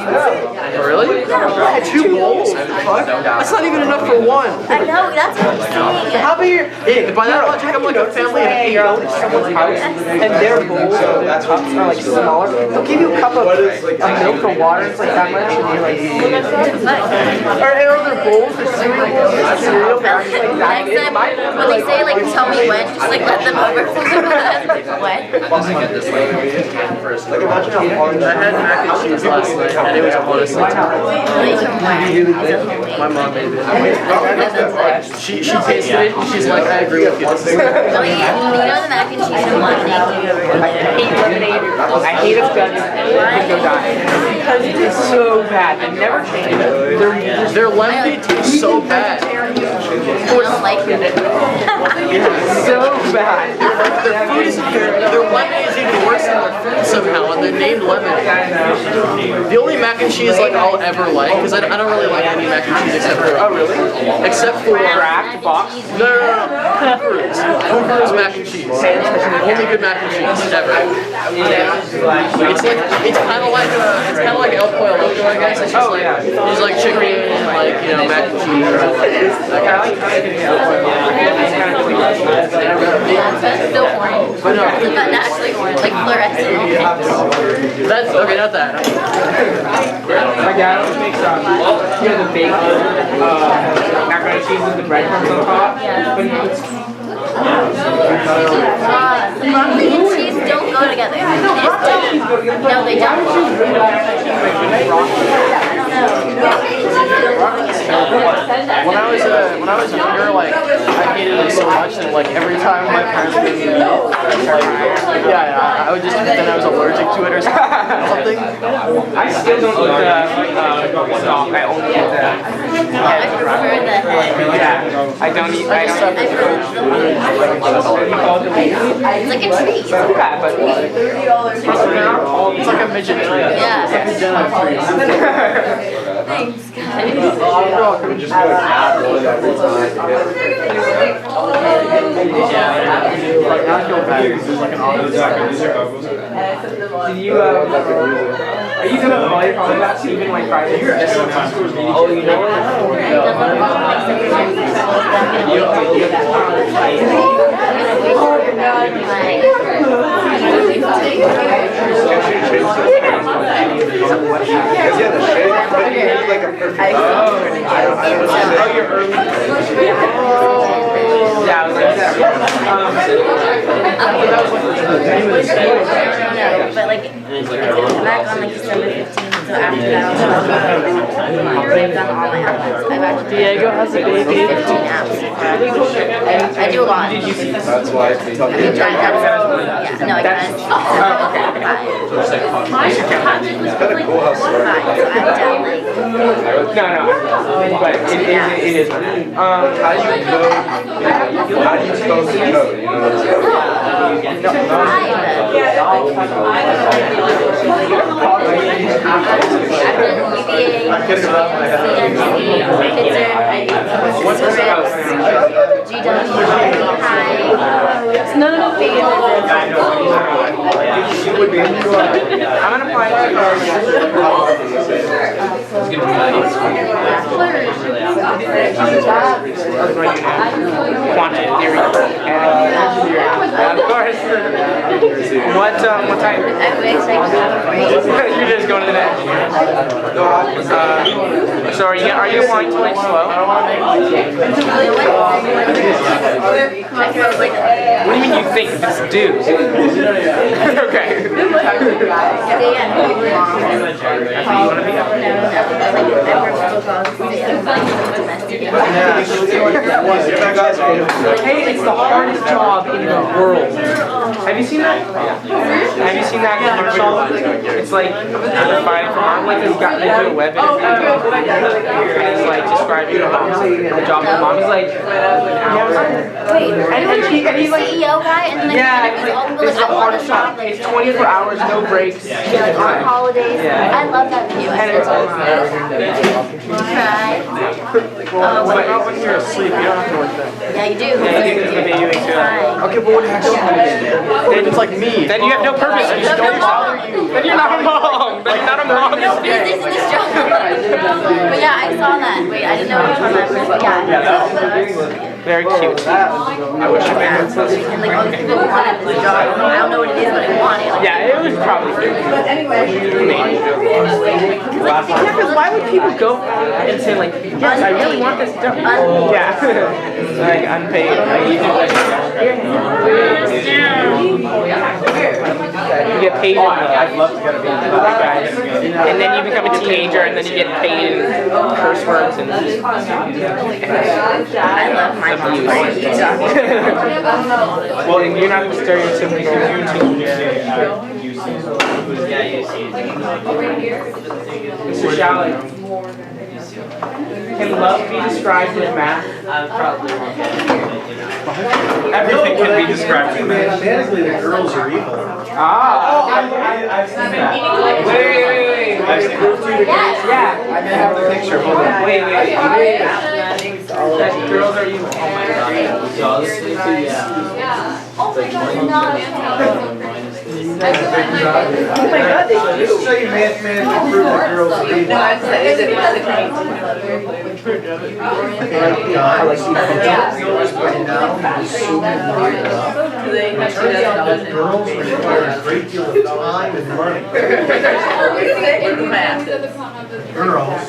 really? I had 2 bowls. That's not even enough for one. I know, that's what I'm saying. How big are by that logic, I'm like a family of 8 at someone's house, and their bowls or their cups are like smaller. They'll give you a cup of milk or water, it's like that much, and you're like, or their bowls, their cereal bowls, they're actually like that big. Next time, when they say like, tell me when, just like let them overflow. When? Like imagine how hard I had mac and cheese last night, and it was honestly terrible. My mom made it. She tasted it, and she's like, I agree with you. Oh, yeah. You know the mac and cheese and lemonade? I hate lemonade. I hate it because go die. Because it is so bad. They never change it. Their lemonade tastes so bad. I don't like it. It's so bad. Their food is their lemonade is even worse than their food somehow, and they're named lemonade. The only mac and cheese like I'll ever like, because I don't really like any mac and cheese except for except for Cracked box. no. Hoover's mac and cheese. Only good mac and cheese ever. It's kind of like El Pollo Loco, I guess. It's just like it's like chicken and like mac and cheese. That's still orange. But no, It's not naturally orange, like fluorescent. that's okay. Not that. My dad always makes the baked macaroni and cheese with the breadcrumbs on top. But he puts Broccoli and cheese don't go together. They just don't. No, they don't. I don't know. When I was younger, like I hated it so much that like every time my parents would give me milk, like I would just pretend I was allergic to it or something. I still don't eat the stock. I only eat the I prefer the head. yeah. I don't eat. It's like a tree. Yeah, but It's like a midget tree. Yeah. It's like a Jedi tree. Thanks, guys. Just go add really every time. Like not feel bad. It's like an did you are you gonna call your contacts even like private? Oh, you know what? Yeah, I was like that. But like, back on like December 15th, so after that, I've done all my apps. I've actually Diego has a baby. 15 apps. I do a lot. That's why it's I mean, trying to yeah, no, I can't. kind of cool how smart I've done like, No, but it is. how do you code? How do you code the code? You know what I'm saying? I'm gonna apply quantity theory and of course. What type? You're just going to the net. So are you applying to like slow? What do you mean you think it's due? Okay. That's what you want to be. Hey, it's the hardest job in the world. Have you seen that? Have you seen that commercial? It's like they're fighting for mom. Like they do a web interview and it's like describing the job of mom. He's like, wait, and he's like CEO guy, and then it's the hardest job. It's 24 hours, no breaks. yeah, like on holidays. I love that video. And it's Cry. But not when you're asleep, you don't have to work that. Yeah, you do. the video makes you Okay, but what do you do? Then it's like me. Then you have no purpose. You just don't bother you. Then you're not a mom. Then you're not a mom. No, business in this job. But yeah, I saw that. Wait, I didn't know which one that was, but yeah. Very cute. I wish I made And like all these people wanted this job. I don't know what it is, but I want it. Like, Yeah, it was probably good. Yeah, because why would people go and say like, yes, I really want this job? Yeah. Like unpaid. You get paid in I'd love to get a guys. And then you become a teenager and then you get paid in curse words and I love my mom. well, you're not the stereotypical YouTube. Yeah, you see. Mr. Shalley, can love be described with math? Probably won't get it, but you know. Everything can be described as mathematically, the girls are evil. I've seen that. Wait. I've proved to you the case. Yeah. I may have the picture, hold on. Wait. That girls are evil. Oh my god. Oh my god, no. Oh my god, they Just do. so you mathematically prove that girls are evil. I like And now, assuming right enough, it turns out that girls require a great deal of time and money. Girls.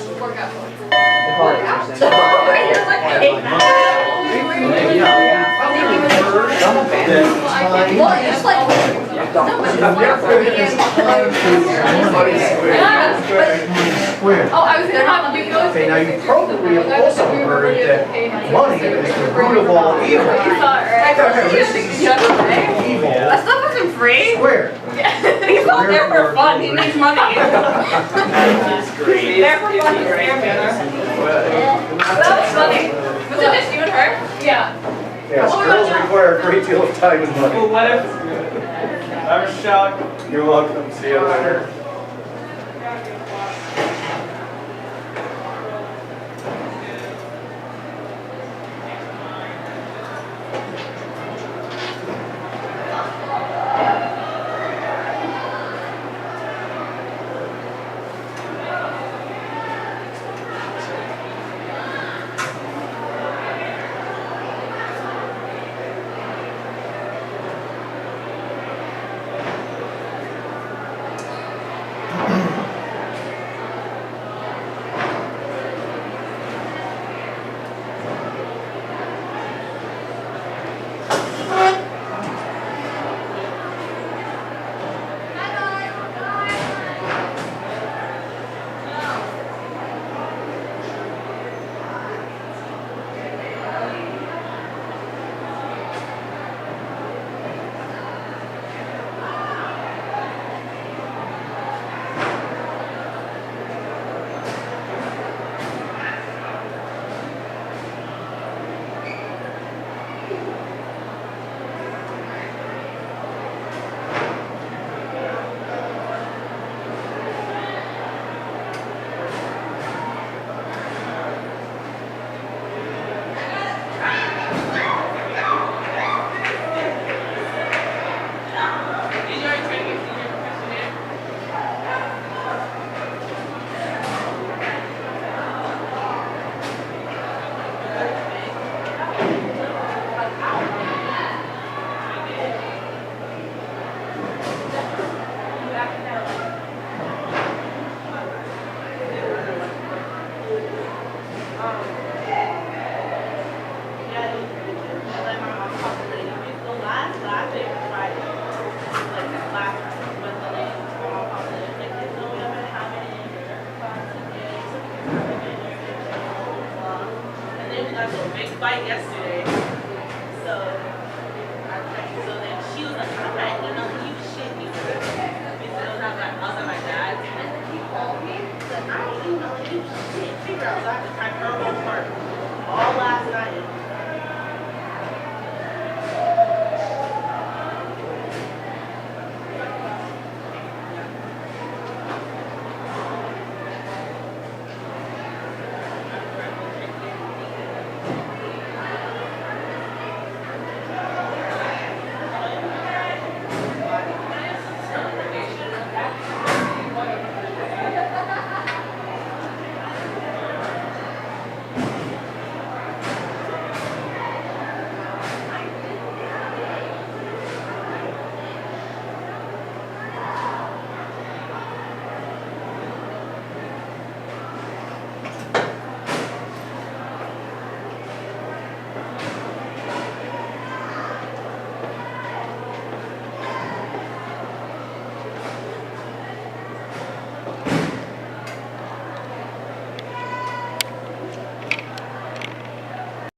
Square. Oh, I was gonna have you go. Okay, now you probably have also heard that money is the root of all evil. Evil. That stuff wasn't free. Square. He's not there for fun. He needs money. He's there for fun. That was funny. Was it just you and her? Yeah. Yes, girls require a great deal of time and money. Well, what if? I'm shocked. You're welcome. See you later. Big fight yesterday.